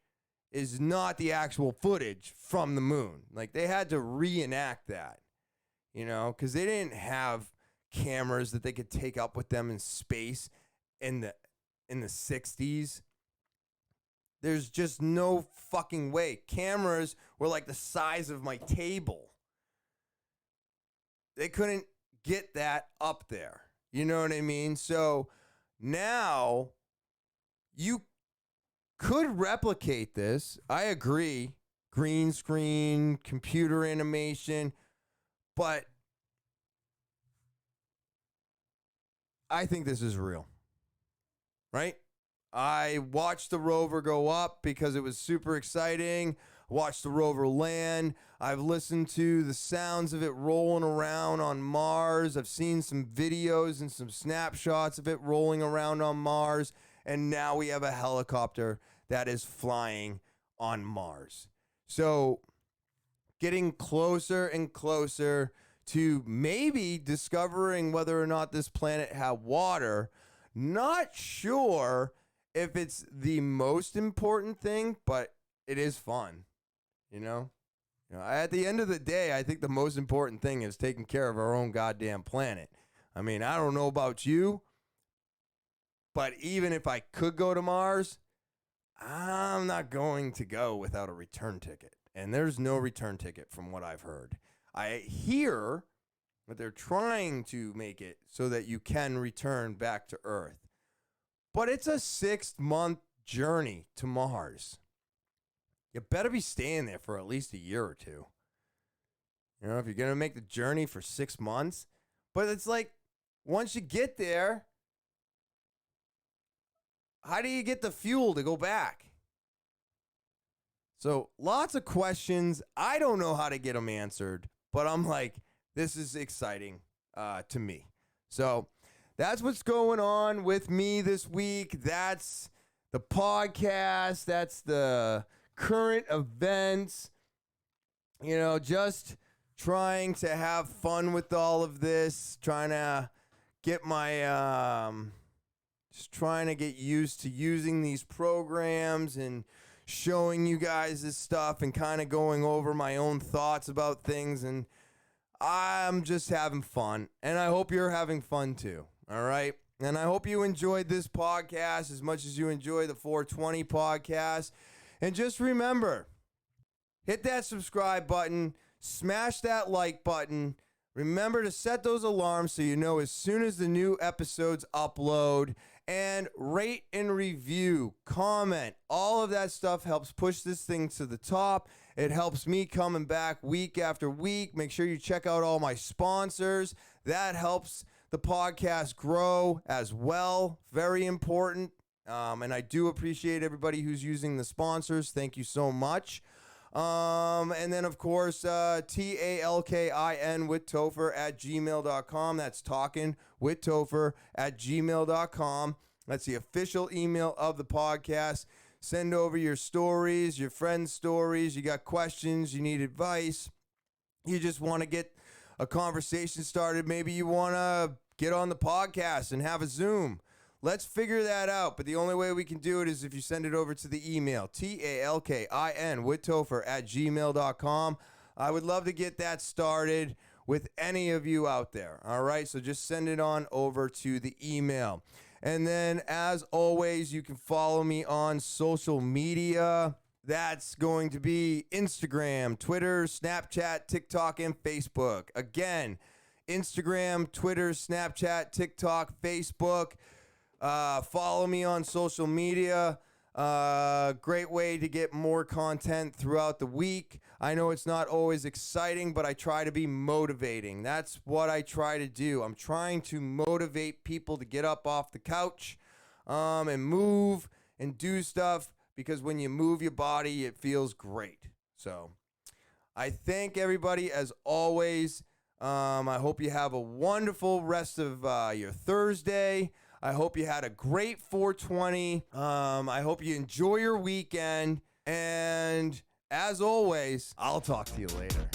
is not the actual footage from the moon. Like, they had to reenact that, you know, because they didn't have cameras that they could take up with them in space in the 60s. There's just no fucking way. Cameras were like the size of my table. They couldn't get that up there. You know what I mean? So now You could replicate this. I agree. Green screen, computer animation, but I think this is real, right? I watched the rover go up because it was super exciting. Watched the rover land. I've listened to the sounds of it rolling around on Mars. I've seen some videos and some snapshots of it rolling around on Mars. And now we have a helicopter that is flying on Mars. So getting closer and closer to maybe discovering whether or not this planet had water. Not sure if it's the most important thing, but it is fun, you know? At the end of the day, I think the most important thing is taking care of our own goddamn planet. I mean, I don't know about you, but even if I could go to Mars, I'm not going to go without a return ticket. And there's no return ticket from what I've heard. I hear that they're trying to make it so that you can return back to Earth. But it's a 6-month journey to Mars. You better be staying there for at least a year or two. If you're going to make the journey for 6 months. But it's like, once you get there, how do you get the fuel to go back? So lots of questions. I don't know how to get them answered, but I'm like, this is exciting to me. So that's what's going on with me this week. That's the podcast. That's the current events. Just trying to have fun with all of this. Trying to get my, just trying to get used to using these programs and showing you guys this stuff and kind of going over my own thoughts about things. And I'm just having fun. And I hope you're having fun too. All right. And I hope you enjoyed this podcast as much as you enjoy the 420 podcast. And just remember, hit that subscribe button, smash that like button. Remember to set those alarms so you know as soon as the new episodes upload. And rate and review, comment. All of that stuff helps push this thing to the top. It helps me coming back week after week. Make sure you check out all my sponsors. That helps the podcast grow as well. Very important. And I do appreciate everybody who's using the sponsors. Thank you so much. And then, of course, TALKIN with Topher at gmail.com. That's talking with Topher at gmail.com. That's the official email of the podcast. Send over your stories, your friends' stories. You got questions, you need advice. You just want to get a conversation started. Maybe you want to get on the podcast and have a Zoom. Let's figure that out. But the only way we can do it is if you send it over to the email, TALKIN with Topher at gmail.com. I would love to get that started with any of you out there. All right. So just send it on over to the email. And then as always, you can follow me on social media. That's going to be Instagram, Twitter, Snapchat, TikTok, and Facebook. Again, Instagram, Twitter, Snapchat, TikTok, Facebook. Follow me on social media. Great way to get more content throughout the week. I know it's not always exciting, but I try to be motivating. That's what I try to do. I'm trying to motivate people to get up off the couch and move and do stuff, because when you move your body, it feels great. So I thank everybody as always. I hope you have a wonderful rest of your Thursday. I hope you had a great 420. I hope you enjoy your weekend. And as always, I'll talk to you later.